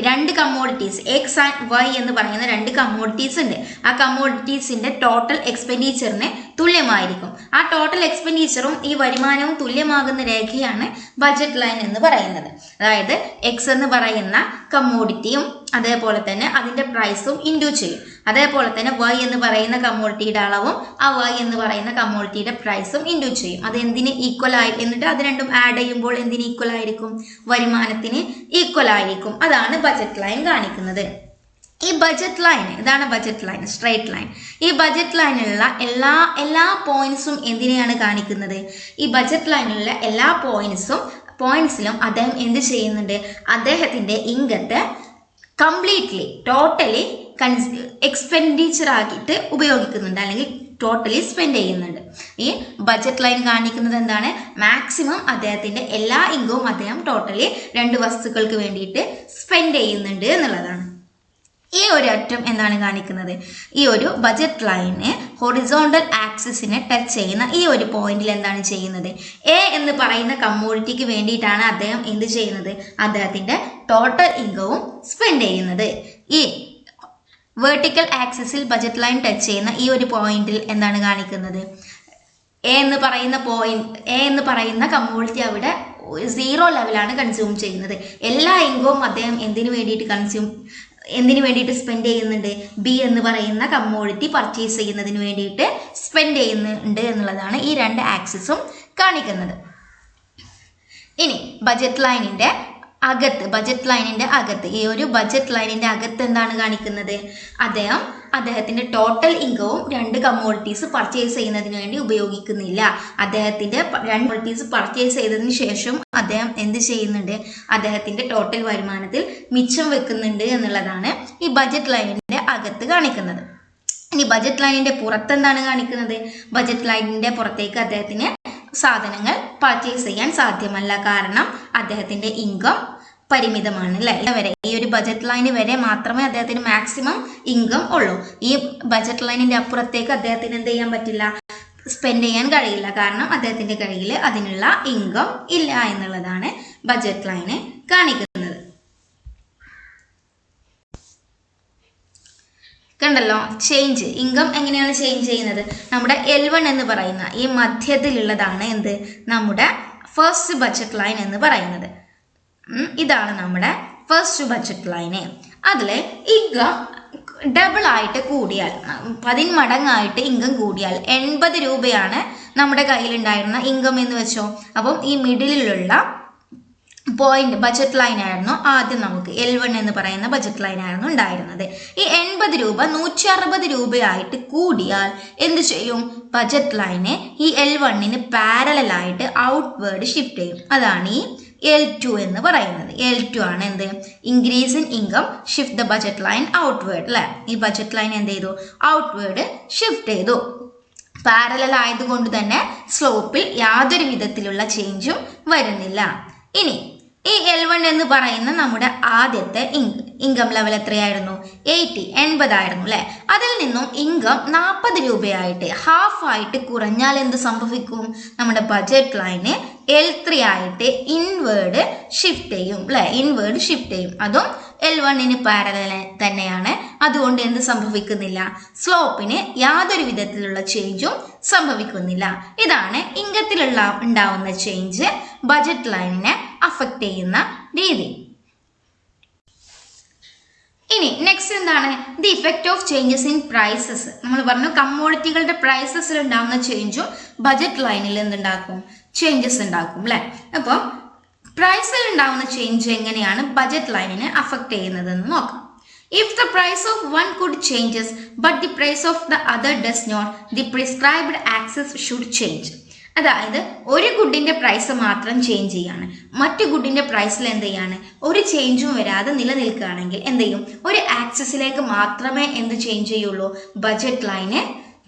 രണ്ട് കമ്മോഡിറ്റീസ് എക്സ് ആൻഡ് വൈ എന്ന് പറയുന്ന 2 കമ്മോഡിറ്റീസ് ഉണ്ട്. ആ കമ്മോഡിറ്റീസിന്റെ ടോട്ടൽ എക്സ്പെൻഡിച്ചറിന് തുല്യമായിരിക്കും. ആ ടോട്ടൽ എക്സ്പെൻഡിച്ചറും ഈ വരുമാനവും തുല്യമാകുന്ന രേഖയാണ് ബജറ്റ് ലൈൻ എന്ന് പറയുന്നത്. അതായത് എക്സ് എന്ന് പറയുന്ന കമ്മോഡിറ്റിയും അതേപോലെ തന്നെ അതിന്റെ പ്രൈസും ഇൻഡ്യൂ ചെയ്യും. അതേപോലെ തന്നെ വൈ എന്ന് പറയുന്ന കമ്മോഡിറ്റിയുടെ അളവും ആ വൈ എന്ന് പറയുന്ന കമ്മോഡിറ്റിയുടെ പ്രൈസും ഇൻഡ്യൂ ചെയ്യും. അത് എന്തിന് ഈക്വൽ ആയി? എന്നിട്ട് അത് രണ്ടും ആഡ് ചെയ്യുമ്പോൾ എന്തിന് ഈക്വൽ ആയിരിക്കും? വരുമാനത്തിന് ഈക്വൽ ആയിരിക്കും. അതാണ് ബജറ്റ് ലൈൻ കാണിക്കുന്നത്. ഈ ബജറ്റ് ലൈൻ ഇതാണ് ബജറ്റ് ലൈൻ, സ്ട്രൈറ്റ് ലൈൻ. ഈ ബജറ്റ് ലൈനിലുള്ള എല്ലാ പോയിന്റ്സും എന്തിനെയാണ് കാണിക്കുന്നത്? ഈ ബജറ്റ് ലൈനിലുള്ള എല്ലാ പോയിന്റ്സിലും അദ്ദേഹം എന്ത് ചെയ്യുന്നുണ്ട്? അദ്ദേഹത്തിന്റെ ഇൻകത്തെ കംപ്ലീറ്റ്ലി ടോട്ടലി എക്സ്പെൻഡിച്ചർ ആക്കിയിട്ട് ഉപയോഗിക്കുന്നുണ്ട്, അല്ലെങ്കിൽ ടോട്ടലി സ്പെൻഡ് ചെയ്യുന്നുണ്ട്. ഈ ബജറ്റ് ലൈൻ കാണിക്കുന്നത് എന്താണ്? മാക്സിമം അദ്ദേഹത്തിന്റെ എല്ലാ ഇൻകവും അദ്ദേഹം ടോട്ടലി 2 വസ്തുക്കൾക്ക് വേണ്ടിയിട്ട് സ്പെൻഡ് ചെയ്യുന്നുണ്ട് എന്നുള്ളതാണ്. ഈ ഒരു അറ്റം എന്താണ് കാണിക്കുന്നത്? ഈ ഒരു ബജറ്റ് ലൈന് ഹൊറിസോണ്ടൽ ആക്സിസിനെ ടച്ച് ചെയ്യുന്ന ഈ ഒരു പോയിന്റിൽ എന്താണ് ചെയ്യുന്നത്? എ എന്ന് പറയുന്ന കമ്മോഡിറ്റിക്ക് വേണ്ടിയിട്ടാണ് അദ്ദേഹം എന്ത് ചെയ്യുന്നത്? അദ്ദേഹത്തിന്റെ ടോട്ടൽ ഇൻകവും സ്പെൻഡ് ചെയ്യുന്നത്. ഈ വെർട്ടിക്കൽ ആക്സിസിൽ ബജറ്റ് ലൈൻ ടച്ച് ചെയ്യുന്ന ഈ ഒരു പോയിന്റിൽ എന്താണ് കാണിക്കുന്നത്? എ എന്ന് പറയുന്ന കമ്മോഡിറ്റി അവിടെ 0 ലെവലാണ് കൺസ്യൂം ചെയ്യുന്നത്. എല്ലാ ഇൻകവും അദ്ദേഹം എന്തിനു വേണ്ടിയിട്ട് സ്പെൻഡ് ചെയ്യുന്നുണ്ട്? ബി എന്ന് പറയുന്ന കമ്മോഡിറ്റി പർച്ചേസ് ചെയ്യുന്നതിന് വേണ്ടിയിട്ട് സ്പെൻഡ് ചെയ്യുന്നുണ്ട് എന്നുള്ളതാണ് ഈ 2 ആക്സിസും കാണിക്കുന്നത്. ഇനി ബജറ്റ് ലൈനിന്റെ അകത്ത് ഈ ഒരു ബജറ്റ് ലൈനിന്റെ അകത്ത് എന്താണ് കാണിക്കുന്നത്? അദ്ദേഹത്തിന്റെ ടോട്ടൽ ഇൻകവും 2 കമ്മോഡിറ്റീസ് പർച്ചേസ് ചെയ്യുന്നതിന് വേണ്ടി ഉപയോഗിക്കുന്നില്ല. അദ്ദേഹത്തിന്റെ 2 കമ്മോഡിറ്റീസ് പർച്ചേസ് ചെയ്തതിന് ശേഷം അദ്ദേഹം എന്ത് ചെയ്യുന്നുണ്ട്? അദ്ദേഹത്തിന്റെ ടോട്ടൽ വരുമാനത്തിൽ മിച്ചം വെക്കുന്നുണ്ട് എന്നുള്ളതാണ് ഈ ബജറ്റ് ലൈനിന്റെ അകത്ത് കാണിക്കുന്നത്. ഇനി ബജറ്റ് ലൈനിന്റെ പുറത്ത് എന്താണ് കാണിക്കുന്നത്? ബജറ്റ് ലൈനിന്റെ പുറത്തേക്ക് അദ്ദേഹത്തിന് സാധനങ്ങൾ പർച്ചേസ് ചെയ്യാൻ സാധ്യമല്ല. കാരണം അദ്ദേഹത്തിന്റെ ഇൻകം പരിമിതമാണ് അല്ലെ. ഈ ഒരു ബജറ്റ് ലൈന് വരെ മാത്രമേ അദ്ദേഹത്തിന് മാക്സിമം ഇൻകം ഉള്ളൂ. ഈ ബജറ്റ് ലൈനിന്റെ അപ്പുറത്തേക്ക് അദ്ദേഹത്തിന് എന്ത് ചെയ്യാൻ പറ്റില്ല? സ്പെൻഡ് ചെയ്യാൻ കഴിയില്ല. കാരണം അദ്ദേഹത്തിന്റെ കയ്യിൽ അതിനുള്ള ഇൻകം ഇല്ല എന്നുള്ളതാണ് ബജറ്റ് ലൈന് കാണിക്കുന്നത്. കണ്ടല്ലോ ചേഞ്ച്. ഇൻകം എങ്ങനെയാണ് ചേഞ്ച് ചെയ്യുന്നത്? നമ്മുടെ L1 എന്ന് പറയുന്ന ഈ മധ്യത്തിലുള്ളതാണ് എന്ത്? നമ്മുടെ ഫസ്റ്റ് ബജറ്റ് ലൈൻ എന്ന് പറയുന്നത്. ഇതാണ് നമ്മുടെ ഫസ്റ്റ് ബജറ്റ് ലൈന്. അതിൽ ഇൻകം ഡബിൾ ആയിട്ട് കൂടിയാൽ 10 മടങ്ങായിട്ട് ഇൻകം കൂടിയാൽ 80 രൂപയാണ് നമ്മുടെ കയ്യിലുണ്ടായിരുന്ന ഇൻകം എന്ന് വെച്ചോ. അപ്പം ഈ മിഡിലുള്ള പോയിന്റ് ബജറ്റ് ലൈൻ ആയിരുന്നു ആദ്യം നമുക്ക് L1 എന്ന് പറയുന്ന ബജറ്റ് ലൈൻ ആയിരുന്നു ഉണ്ടായിരുന്നത്. ഈ 80 രൂപ 160 രൂപയായിട്ട് കൂടിയാൽ എന്ത് ചെയ്യും? ബജറ്റ് ലൈന് ഈ L1ന് പാരലായിട്ട് ഔട്ട്വേർഡ് ഷിഫ്റ്റ് ചെയ്യും. അതാണ് ഈ L2 എന്ന് പറയുന്നത്. L2 ആണ് എന്ത്? Increase in income shift the budget line outward അല്ലെ. ഈ ബജറ്റ് ലൈൻ എന്ത് ചെയ്തു? ഔട്ട്വേർഡ് ഷിഫ്റ്റ് ചെയ്തു. പാരലൽ ആയതുകൊണ്ട് തന്നെ സ്ലോപ്പിൽ യാതൊരു വിധത്തിലുള്ള ചേഞ്ചും വരുന്നില്ല. ഇനി ഈ L1 എന്ന് പറയുന്ന നമ്മുടെ ആദ്യത്തെ ഇൻകം ലെവൽ എത്രയായിരുന്നു? 80 ആയിരുന്നു അല്ലെ. അതിൽ നിന്നും ഇൻകം 40 രൂപയായിട്ട് ഹാഫ് ആയിട്ട് കുറഞ്ഞാൽ എന്ത് സംഭവിക്കും? നമ്മുടെ ബജറ്റ് ലൈന് L3 ആയിട്ട് ഇൻവേർഡ് ഷിഫ്റ്റ് ചെയ്യും അല്ലെ. ഇൻവേർഡ് ഷിഫ്റ്റ് ചെയ്യും. അതും L1ന് പാരലൽ തന്നെയാണ്. അതുകൊണ്ട് എന്ത് സംഭവിക്കുന്നില്ല? സ്ലോപ്പിന് യാതൊരു വിധത്തിലുള്ള ചേഞ്ചും സംഭവിക്കുന്നില്ല. ഇതാണ് ഇൻകത്തിലുള്ള ഉണ്ടാവുന്ന ചേഞ്ച് ബജറ്റ് ലൈനിനെ അഫക്റ്റ് ചെയ്യുന്ന രീതി. ഇനി നെക്സ്റ്റ് എന്താണ്? The effect of changes in prices. നമ്മൾ പറഞ്ഞു കമ്മോഡിറ്റികളുടെ പ്രൈസസിൽ ഉണ്ടാകുന്ന ചേഞ്ചും ബജറ്റ് ലൈനിൽ എന്തുണ്ടാക്കും? ചേഞ്ചസ് ഉണ്ടാക്കും അല്ലെ. അപ്പോൾ പ്രൈസിൽ ഉണ്ടാകുന്ന ചേഞ്ച് എങ്ങനെയാണ് ബജറ്റ് ലൈനിനെ അഫക്റ്റ് ചെയ്യുന്നതെന്ന് നോക്കാം. If the price of one good changes but the price of the other does not, the prescribed axis should change. അതായത് ഒരു ഗുഡിന്റെ പ്രൈസ് മാത്രം ചേഞ്ച് ചെയ്യാണ്, മറ്റു ഗുഡിന്റെ പ്രൈസിൽ എന്ത് ചെയ്യാണ് ഒരു ചേഞ്ചും വരാതെ നിലനിൽക്കുകയാണെങ്കിൽ എന്ത് ചെയ്യും, ഒരു ആക്സിസിലേക്ക് മാത്രമേ എന്ത് ചേഞ്ച് ചെയ്യുള്ളൂ, ബഡ്ജറ്റ് ലൈന്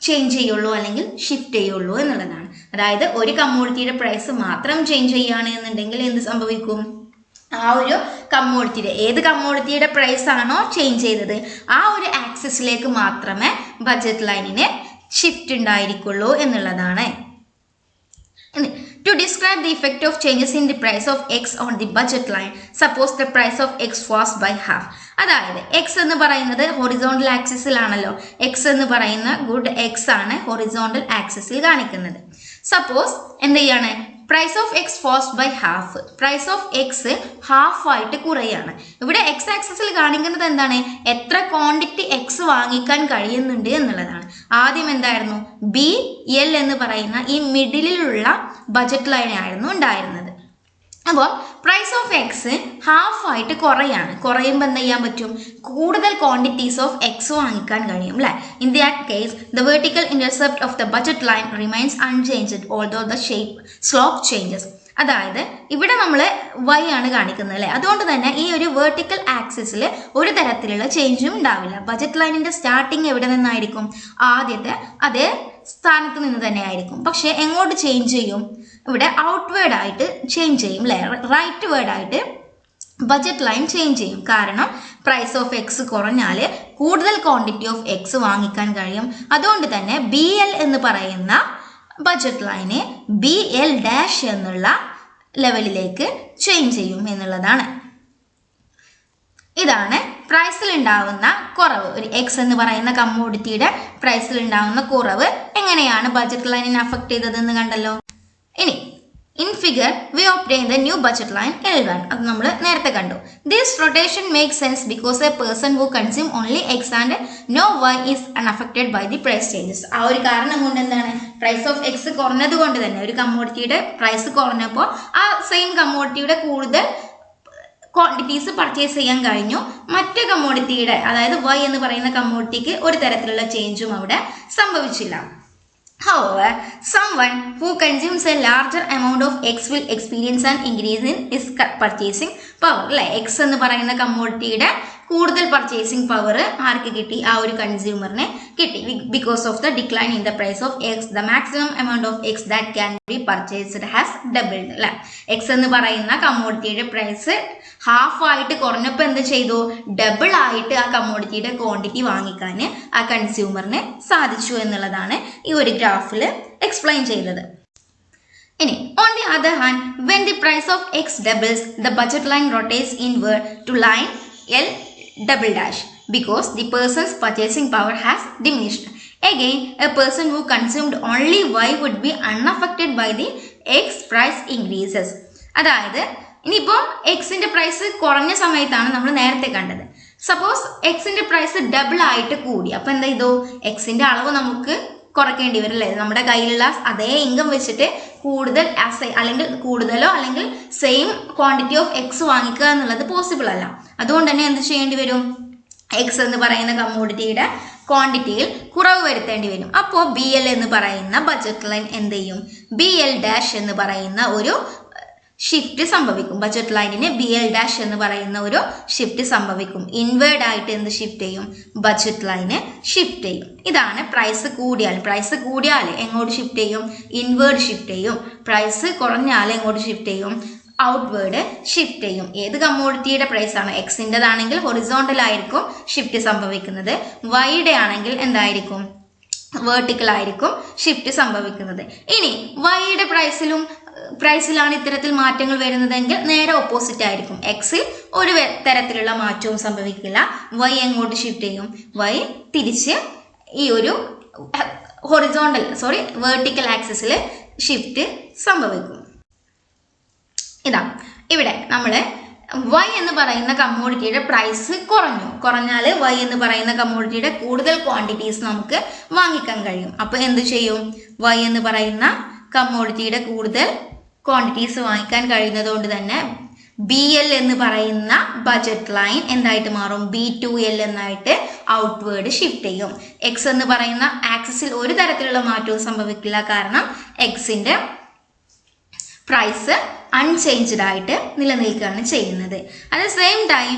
ചേഞ്ച് ചെയ്യുള്ളൂ അല്ലെങ്കിൽ ഷിഫ്റ്റ് ചെയ്യുള്ളൂ എന്നുള്ളതാണ്. അതായത് ഒരു കമ്മോഡിറ്റിയുടെ പ്രൈസ് മാത്രം ചേഞ്ച് ചെയ്യുകയാണ് എന്നുണ്ടെങ്കിൽ എന്ത് സംഭവിക്കും, ആ ഒരു കമ്മോഡിറ്റിയുടെ ഏത് കമ്മോഡിറ്റിയുടെ പ്രൈസ് ആണോ ചേഞ്ച് ചെയ്തത് ആ ഒരു ആക്സിസിലേക്ക് മാത്രമേ ബഡ്ജറ്റ് ലൈനിന് ഷിഫ്റ്റ് ഉണ്ടായിരിക്കുള്ളൂ എന്നുള്ളതാണ്. To describe the effect of changes in the price of x on the budget line, suppose the price of x falls by half. അതായത് എക്സ് എന്ന് പറയുന്നത് ഹൊറിസോണ്ടൽ ആക്സിസിലാണല്ലോ, എക്സ് എന്ന് പറയുന്ന ഗുഡ് എക്സ് ആണ് ഹൊറിസോണ്ടൽ ആക്സിസിൽ കാണിക്കുന്നത്. സപ്പോസ് എന്ത് ചെയ്യാണ്, price of X falls by half, price of X half ആയിട്ട് കുറയാണ്. ഇവിടെ എക്സ് ആക്സിസിൽ കാണിക്കുന്നത് എന്താണ്, എത്ര ക്വാണ്ടിറ്റി എക്സ് വാങ്ങിക്കാൻ കഴിയുന്നുണ്ട് എന്നുള്ളതാണ്. ആദ്യം എന്തായിരുന്നു, ബി എൽ എന്ന് പറയുന്ന ഈ മിഡിലുള്ള ബജറ്റ് ലൈൻ ആയിരുന്നു ഉണ്ടായിരുന്നത്. അപ്പോൾ പ്രൈസ് ഓഫ് എക്സ് ഹാഫ് ആയിട്ട് കുറയുമ്പോൾ എന്ത് ചെയ്യാൻ പറ്റും, കൂടുതൽ ക്വാണ്ടിറ്റീസ് ഓഫ് എക്സ് വാങ്ങിക്കാൻ കഴിയും അല്ലേ. In that case the vertical intercept of the budget line remains unchanged although the slope changes. അതായത് ഇവിടെ നമ്മൾ വൈ ആണ് കാണിക്കുന്നത് അല്ലേ, അതുകൊണ്ട് തന്നെ ഈ ഒരു വെർട്ടിക്കൽ ആക്സിസിൽ ഒരു തരത്തിലുള്ള ചേഞ്ചും ഉണ്ടാവില്ല. ബജറ്റ് ലൈനിന്റെ സ്റ്റാർട്ടിങ് എവിടെ നിന്നായിരിക്കും, ആദ്യത്തെ അതേ സ്ഥാനത്ത് നിന്ന് തന്നെ ആയിരിക്കും. പക്ഷെ എങ്ങോട്ട് ചേഞ്ച് ചെയ്യും, ഇവിടെ ഔട്ട്വേർഡ് ആയിട്ട് ചേഞ്ച് ചെയ്യും അല്ലേ, റൈറ്റ് വേർഡ് ആയിട്ട് ബജറ്റ് ലൈൻ ചേഞ്ച് ചെയ്യും. കാരണം പ്രൈസ് ഓഫ് എക്സ് കുറഞ്ഞാൽ കൂടുതൽ ക്വാണ്ടിറ്റി ഓഫ് എക്സ് വാങ്ങിക്കാൻ കഴിയും. അതുകൊണ്ട് തന്നെ ബി എൽ എന്ന് പറയുന്ന budget line B L dash എന്നുള്ള ലെവലിലേക്ക് ചേഞ്ച് ചെയ്യും എന്നുള്ളതാണ്. ഇതാണ് പ്രൈസിൽ ഉണ്ടാവുന്ന കുറവ്, ഒരു എക്സ് എന്ന് പറയുന്ന കമ്മോഡിറ്റിയുടെ പ്രൈസിൽ ഉണ്ടാവുന്ന കുറവ് എങ്ങനെയാണ് ബജറ്റ് ലൈനിനെ അഫക്ട് ചെയ്തതെന്ന് കണ്ടല്ലോ. ഇനി in figure we obtain the new budget line L1. അത് നമ്മൾ നേരത്തെ കണ്ടു. This rotation make sense because a person who consume only X and no Y is unaffected by the price changes. ആ ഒരു കാരണം കൊണ്ട് എന്താണ്, പ്രൈസ് ഓഫ് എക്സ് കുറഞ്ഞത് കൊണ്ട് തന്നെ ഒരു കമ്മോഡിറ്റിയുടെ പ്രൈസ് കുറഞ്ഞപ്പോൾ ആ സെയിം കമ്മോഡിറ്റിയുടെ കൂടുതൽ ക്വാണ്ടിറ്റീസ് പർച്ചേസ് ചെയ്യാൻ കഴിഞ്ഞു. മറ്റു കമ്മോഡിറ്റിയുടെ അതായത് വൈ എന്ന് പറയുന്ന കമ്മോഡിറ്റിക്ക് ഒരു തരത്തിലുള്ള ചേഞ്ചും അവിടെ സംഭവിച്ചില്ല. However, someone who consumes a larger amount of X will experience an increase in his purchasing power. അല്ലെ, എക്സ് എന്ന് പറയുന്ന കമ്മോഡിറ്റിയുടെ കൂടുതൽ പർച്ചേസിംഗ് പവർ ആർക്ക് കിട്ടി, ആ ഒരു കൺസ്യൂമറിനെ കിട്ടി. Because of the decline in the price of x the maximum amount of x that can be purchased has doubled. അല്ലെ, എക്സ് എന്ന് പറയുന്ന കമ്മോഡിറ്റിയുടെ പ്രൈസ് ഹാഫ് ആയിട്ട് കുറഞ്ഞപ്പോൾ എന്ത് ചെയ്തു, ഡബിൾ ആയിട്ട് ആ കമ്മോഡിറ്റിയുടെ ക്വാണ്ടിറ്റി വാങ്ങിക്കാൻ ആ കൺസ്യൂമറിന് സാധിച്ചു എന്നുള്ളതാണ് ഈ ഒരു ഗ്രാഫിൽ എക്സ്പ്ലെയിൻ ചെയ്തത്. ഇനി on the other hand when the price of x doubles the budget line rotates inward to line l double dash because the person's purchasing power has diminished. Again, a person who consumed only Y would be unaffected by the X price increases. അതായത് ഇനിയിപ്പോൾ എക്സിന്റെ പ്രൈസ് കുറഞ്ഞ സമയത്താണ് നമ്മൾ നേരത്തെ കണ്ടത്. സപ്പോസ് എക്സിന്റെ പ്രൈസ് ഡബിൾ ആയിട്ട് കൂടി, അപ്പൊ എന്താ ചെയ്തു, എക്സിന്റെ അളവ് നമുക്ക് കുറയ്ക്കേണ്ടി വരും അല്ലേ. നമ്മുടെ കയ്യിലുള്ള അതേ ഇൻകം വെച്ചിട്ട് കൂടുതൽ അല്ലെങ്കിൽ കൂടുതലോ അല്ലെങ്കിൽ സെയിം ക്വാണ്ടിറ്റി ഓഫ് എക്സ് വാങ്ങിക്കുക എന്നുള്ളത് പോസിബിൾ അല്ല. അതുകൊണ്ട് തന്നെ എന്ത് ചെയ്യേണ്ടി വരും, എക്സ് എന്ന് പറയുന്ന കമ്മോഡിറ്റിയുടെ ക്വാണ്ടിറ്റിയിൽ കുറവ് വരുത്തേണ്ടി വരും. അപ്പോൾ ബി എൽ എന്ന് പറയുന്ന ബജറ്റ് ലൈൻ എന്ത് ചെയ്യും, ബി എൽ ഡാഷ് എന്ന് പറയുന്ന ഒരു ഷിഫ്റ്റ് സംഭവിക്കും. ബജറ്റ് ലൈനിന് ബി എൽ ഡാഷ് എന്ന് പറയുന്ന ഒരു ഷിഫ്റ്റ് സംഭവിക്കും. ഇൻവേർഡ് ആയിട്ട് എന്ത് ഷിഫ്റ്റ് ചെയ്യും, ബജറ്റ് ലൈന് ഷിഫ്റ്റ് ചെയ്യും. ഇതാണ് പ്രൈസ് കൂടിയാൽ എങ്ങോട്ട് ഷിഫ്റ്റ് ചെയ്യും, ഇൻവേർഡ് ഷിഫ്റ്റ് ചെയ്യും. പ്രൈസ് കുറഞ്ഞാൽ എങ്ങോട്ട് ഷിഫ്റ്റ് ചെയ്യും, ഔട്ട്വേർഡ് ഷിഫ്റ്റ് ചെയ്യും. ഏത് കമ്മോഡിറ്റിയുടെ പ്രൈസ് ആണ്, എക്സിൻ്റെതാണെങ്കിൽ ഹൊറിസോണ്ടൽ ആയിരിക്കും ഷിഫ്റ്റ് സംഭവിക്കുന്നത്, വൈയുടെ ആണെങ്കിൽ എന്തായിരിക്കും, വേർട്ടിക്കൽ ആയിരിക്കും ഷിഫ്റ്റ് സംഭവിക്കുന്നത്. ഇനി വൈയുടെ പ്രൈസിലാണ് ഇത്തരത്തിൽ മാറ്റങ്ങൾ വരുന്നതെങ്കിൽ നേരെ ഓപ്പോസിറ്റ് ആയിരിക്കും. എക്സിൽ ഒരു തരത്തിലുള്ള മാറ്റവും സംഭവിക്കില്ല. വൈ എങ്ങോട്ട് ഷിഫ്റ്റ് ചെയ്യും, വൈ തിരിച്ച് ഈ ഒരു വേർട്ടിക്കൽ ആക്സിസിൽ ഷിഫ്റ്റ് സംഭവിക്കും. ഇതാ ഇവിടെ നമ്മൾ വൈ എന്ന് പറയുന്ന കമ്മോഡിറ്റിയുടെ പ്രൈസ് കുറഞ്ഞാൽ വൈ എന്ന് പറയുന്ന കമ്മോഡിറ്റിയുടെ കൂടുതൽ ക്വാണ്ടിറ്റീസ് നമുക്ക് വാങ്ങിക്കാൻ കഴിയും. അപ്പോൾ എന്ത് ചെയ്യും, വൈ എന്ന് പറയുന്ന കമ്മോഡിറ്റിയുടെ കൂടുതൽ ക്വാണ്ടിറ്റീസ് വാങ്ങിക്കാൻ കഴിയുന്നത് കൊണ്ട് തന്നെ BL എന്ന് പറയുന്ന ബജറ്റ് ലൈൻ എന്തായിട്ട് മാറും? B2L എന്നായിട്ട് ഔട്ട്വേർഡ് ഷിഫ്റ്റ് ചെയ്യും. എക്സ് എന്ന് പറയുന്ന ആക്സിസിൽ ഒരു തരത്തിലുള്ള മാറ്റവും സംഭവിക്കില്ല, കാരണം എക്സിന്റെ പ്രൈസ് അൺചേഞ്ച്ഡ് ആയിട്ട് നിലനിൽക്കുകയാണ് ചെയ്യുന്നത്. At the same time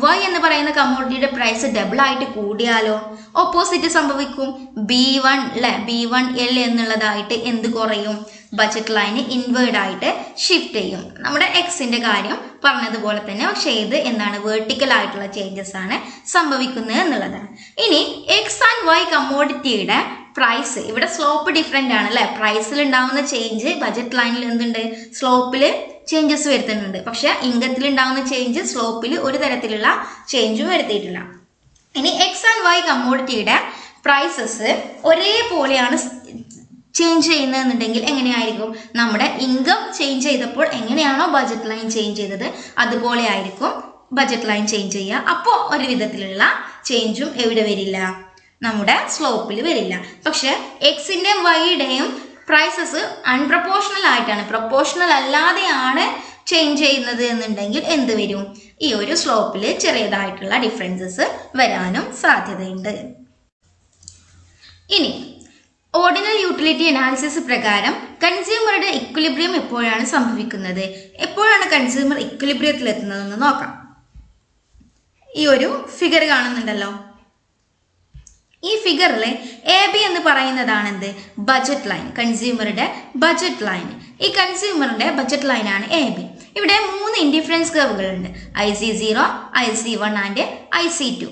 Y എന്ന് പറയുന്ന കമ്മോഡിറ്റിയുടെ പ്രൈസ് ഡബിൾ ആയിട്ട് കൂടിയാലോ ഓപ്പോസിറ്റ് സംഭവിക്കും. B1L എന്നുള്ളതായിട്ട് എന്ത് കുറയും? ബജറ്റ് ലൈന് ഇൻവേർഡ് ആയിട്ട് ഷിഫ്റ്റ് ചെയ്യും. നമ്മുടെ എക്സിന്റെ കാര്യം പറഞ്ഞതുപോലെ തന്നെ, പക്ഷേ ഇത് എന്താണ്? വെർട്ടിക്കൽ ആയിട്ടുള്ള ചേഞ്ചസ് ആണ് സംഭവിക്കുന്നത് എന്നുള്ളതാണ്. ഇനി എക്സ് ആൻഡ് വൈ കമ്മോഡിറ്റിയുടെ പ്രൈസ് ഇവിടെ സ്ലോപ്പ് ഡിഫറെന്റ് ആണ് അല്ലെ. പ്രൈസിൽ ഉണ്ടാവുന്ന ചേഞ്ച് ബജറ്റ് ലൈനിൽ എന്തുണ്ട്? സ്ലോപ്പിൽ ചേഞ്ചസ് വരുത്തുന്നുണ്ട്. പക്ഷെ ഇൻകത്തിൽ ഉണ്ടാവുന്ന ചേഞ്ച് സ്ലോപ്പിൽ ഒരു തരത്തിലുള്ള ചേഞ്ചും വരുത്തിയിട്ടില്ല. ഇനി എക്സ് ആൻഡ് വൈ കമ്മോഡിറ്റിയുടെ പ്രൈസസ് ഒരേപോലെയാണ് ചേഞ്ച് ചെയ്യുന്നതെന്നുണ്ടെങ്കിൽ എങ്ങനെയായിരിക്കും? നമ്മുടെ ഇൻകം ചേഞ്ച് ചെയ്തപ്പോൾ എങ്ങനെയാണോ ബജറ്റ് ലൈൻ ചേഞ്ച് ചെയ്തത് അതുപോലെ ആയിരിക്കും ബജറ്റ് ലൈൻ ചേഞ്ച് ചെയ്യുക. അപ്പോൾ ഒരു വിധത്തിലുള്ള ചേഞ്ചും എവിടെ വരില്ല? നമ്മുടെ സ്ലോപ്പിൽ വരില്ല. പക്ഷെ എക്സിന്റെയും വൈയുടെയും പ്രൈസസ് അൺപ്രപ്പോർഷണൽ ആയിട്ടാണ്, പ്രപ്പോർഷണൽ അല്ലാതെയാണ് ചേഞ്ച് ചെയ്യുന്നത് എന്നുണ്ടെങ്കിൽ എന്ത് വരും? ഈ ഒരു സ്ലോപ്പിൽ ചെറിയതായിട്ടുള്ള ഡിഫറൻസസ് വരാനും സാധ്യതയുണ്ട്. ഇനി ഓർഡിനൽ യൂട്ടിലിറ്റി അനാലിസിസ് പ്രകാരം കൺസ്യൂമറുടെ ഇക്വിലിബ്രിയം എപ്പോഴാണ് സംഭവിക്കുന്നത്? എപ്പോഴാണ് കൺസ്യൂമർ ഇക്വിലിബ്രിയത്തിൽ എത്തുന്നതെന്ന് നോക്കാം. ഈ ഒരു ഫിഗർ കാണുന്നുണ്ടല്ലോ. ഈ ഫിഗറിൽ AB എന്ന് പറയുന്നതാണ് എന്ത്? ബജറ്റ് ലൈൻ, കൺസ്യൂമറുടെ ബജറ്റ് ലൈൻ. ഈ കൺസ്യൂമറുടെ ബജറ്റ് ലൈനാണ് AB. ഇവിടെ 3 ഇൻഡിഫറൻസ് കർവുകൾ ഉണ്ട്, IC0, IC1 and IC2.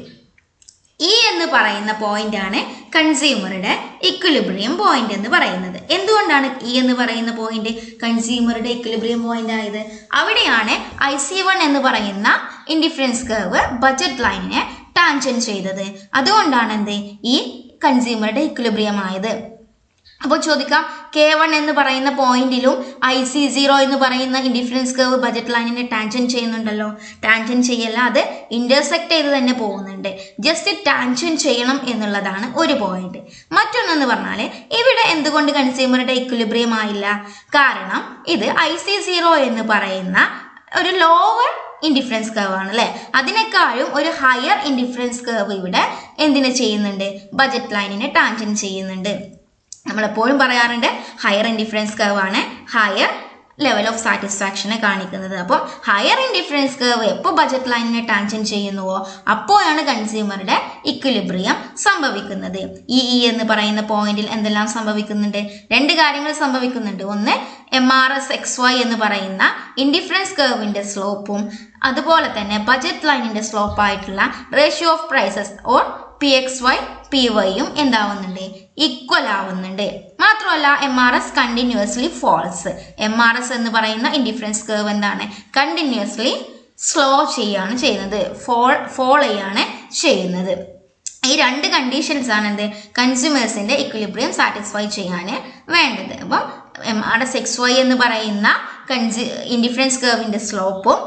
E എന്ന് പറയുന്ന പോയിന്റ് ആണ് കൺസ്യൂമറുടെ ഇക്വിലിബ്രിയം പോയിന്റ് എന്ന് പറയുന്നത്. എന്തുകൊണ്ടാണ് E എന്ന് പറയുന്ന പോയിന്റ് കൺസ്യൂമറുടെ ഇക്വിലിബ്രിയം പോയിന്റ് ആയത്? അവിടെയാണ് IC1 എന്ന് പറയുന്ന ഇൻഡിഫറൻസ് കർവ് ബജറ്റ് ലൈനിനെ ടാൻജന്റ് ചെയ്തത്. അതുകൊണ്ടാണ് എന്ത് ഈ കൺസ്യൂമറുടെ ഇക്വിലിബ്രിയം ആയത്. അപ്പോൾ ചോദിക്കാം, K1 എന്ന് പറയുന്ന പോയിന്റിലും IC0 എന്ന് പറയുന്ന ഇൻഡിഫറൻസ് കർവ് ബജറ്റ് ലൈനിനെ ടാൻജന്റ് ചെയ്യുന്നുണ്ടല്ലോ. ടാൻജന്റ് ചെയ്യല്ല, അത് ഇന്റർസെക്ട് ചെയ്ത് തന്നെ പോകുന്നുണ്ട്. ജസ്റ്റ് ടാൻജന്റ് ചെയ്യണം എന്നുള്ളതാണ് ഒരു പോയിന്റ്. മറ്റൊന്നെന്ന് പറഞ്ഞാൽ ഇവിടെ എന്തുകൊണ്ട് കൺസ്യൂമറുടെ ഇക്വിലിബ്രിയം ആയില്ല? കാരണം ഇത് IC0 എന്ന് പറയുന്ന ഒരു ലോവർ ഇൻഡിഫറൻസ് കർവ് ആണ് അല്ലെ. അതിനേക്കാളും ഒരു ഹയർ ഇൻഡിഫറൻസ് കർവ് ഇവിടെ എന്തിനെ ചെയ്യുന്നുണ്ട്? ബജറ്റ് ലൈനിനെ ടാൻജന്റ് ചെയ്യുന്നുണ്ട്. നമ്മളെപ്പോഴും പറയാറുണ്ട് ഹയർ ഇൻഡിഫറൻസ് കർവ് ആണ് ഹയർ ലെവൽ ഓഫ് സാറ്റിസ്ഫാക്ഷനെ കാണിക്കുന്നത്. അപ്പോൾ ഹയർ ഇൻഡിഫറൻസ് കർവ് എപ്പോൾ ബജറ്റ് ലൈനിനെ ടാൻജന്റ് ചെയ്യുന്നുവോ അപ്പോഴാണ് കൺസ്യൂമറുടെ ഇക്വിലിബ്രിയം സംഭവിക്കുന്നത്. ഈ എന്ന് പറയുന്ന പോയിന്റിൽ എന്തെല്ലാം സംഭവിക്കുന്നുണ്ട്? 2 കാര്യങ്ങൾ സംഭവിക്കുന്നുണ്ട്. ഒന്ന്, MRSXY എന്ന് പറയുന്ന ഇൻഡിഫറൻസ് കർവിന്റെ സ്ലോപ്പും അതുപോലെ തന്നെ ബജറ്റ് ലൈനിന്റെ സ്ലോപ്പായിട്ടുള്ള ratio of prices or PXY PYയും എന്താവുന്നുണ്ട്? ഈക്വൽ ആവുന്നുണ്ട്. മാത്രമല്ല MRS കണ്ടിന്യൂസ്ലി ഫോൾസ്. MRS എന്ന് പറയുന്ന ഇൻഡിഫറൻസ് കർവ് എന്താണ്? കണ്ടിന്യൂസ്ലി സ്ലോ ചെയ്യാണ് ചെയ്യുന്നത്, ഫോൾ ചെയ്യാണ് ചെയ്യുന്നത്. ഈ 2 കണ്ടീഷൻസ് ആണ് എന്ത് കൺസ്യൂമേഴ്സിന്റെ ഇക്വിലിബ്രിയം സാറ്റിസ്ഫൈ ചെയ്യാൻ വേണ്ടത്. അപ്പം MRSXY എന്ന് പറയുന്ന ഇൻഡിഫറൻസ് കർവിന്റെ സ്ലോപ്പും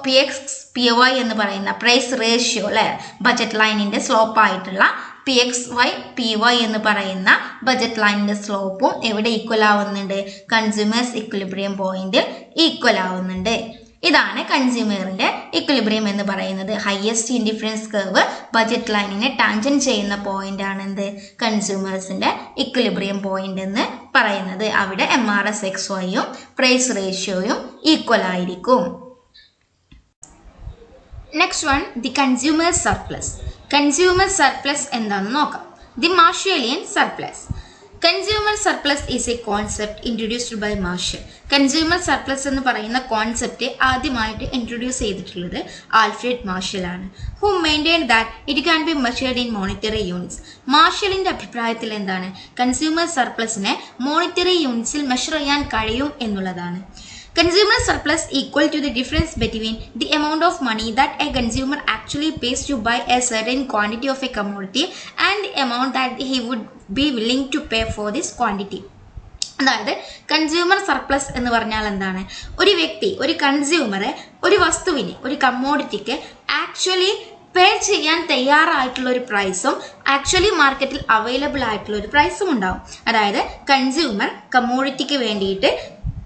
PXPY എന്ന് പറയുന്ന പ്രൈസ് റേഷ്യോ അല്ലെ ബജറ്റ് ലൈനിന്റെ സ്ലോപ്പായിട്ടുള്ള PXY PY എന്ന് പറയുന്ന ബജറ്റ് ലൈനിന്റെ സ്ലോപ്പും എവിടെ ഈക്വൽ ആവുന്നുണ്ട്? കൺസ്യൂമേഴ്സ് ഇക്വിലിബ്രിയം പോയിന്റിൽ ഈക്വൽ ആവുന്നുണ്ട്. ഇതാണ് കൺസ്യൂമറിന്റെ ഇക്വിലിബ്രിയം എന്ന് പറയുന്നത്. ഹയസ്റ്റ് ഇൻഡിഫറൻസ് കർവ് ബജറ്റ് ലൈനിനെ ടാൻജന്റ് ചെയ്യുന്ന പോയിന്റ് ആണ് എന്ത് കൺസ്യൂമേഴ്സിന്റെ ഇക്വിലിബ്രിയം പോയിന്റ് എന്ന് പറയുന്നത്. അവിടെ MRSXYയും പ്രൈസ് റേഷ്യോയും ഈക്വൽ ആയിരിക്കും. Next one, the consumer surplus. Consumer surplus എന്താണെന്ന് നോക്കാം. The Marshallian surplus. Consumer surplus is a concept introduced by Marshall. Consumer surplus എന്ന് പറയുന്ന കോൺസെപ്റ്റ് ആദ്യമായിട്ട് ഇൻട്രൊഡ്യൂസ് ചെയ്തിട്ടുള്ളത് ആൽഫ്രഡ് മാർഷ്യൽ ആണ്. Who maintain that it can be measured in monetary units. മാർഷ്യലിന്റെ അഭിപ്രായത്തിൽ എന്താണ്? കൺസ്യൂമർ സർപ്ലസിനെ മോണിറ്ററി യൂണിറ്റ്സിൽ മെഷർ ചെയ്യാൻ കഴിയും എന്നുള്ളതാണ്. Consumer surplus equal to the difference between the amount of money that a consumer actually pays to buy a certain quantity of a commodity and the amount that he would be willing to pay for this quantity. അതായത് കൺസ്യൂമർ സർപ്ലസ് എന്ന് പറഞ്ഞാൽ എന്താണ്? ഒരു വ്യക്തി, ഒരു കൺസ്യൂമർ ഒരു വസ്തുവിന്, ഒരു കമ്മോഡിറ്റിക്ക് ആക്ച്വലി പേ ചെയ്യാൻ തയ്യാറായിട്ടുള്ള ഒരു പ്രൈസും ആക്ച്വലി മാർക്കറ്റിൽ അവൈലബിൾ ആയിട്ടുള്ള ഒരു പ്രൈസും ഉണ്ടാവും. അതായത് കൺസ്യൂമർ കമ്മോഡിറ്റിക്ക് വേണ്ടിയിട്ട്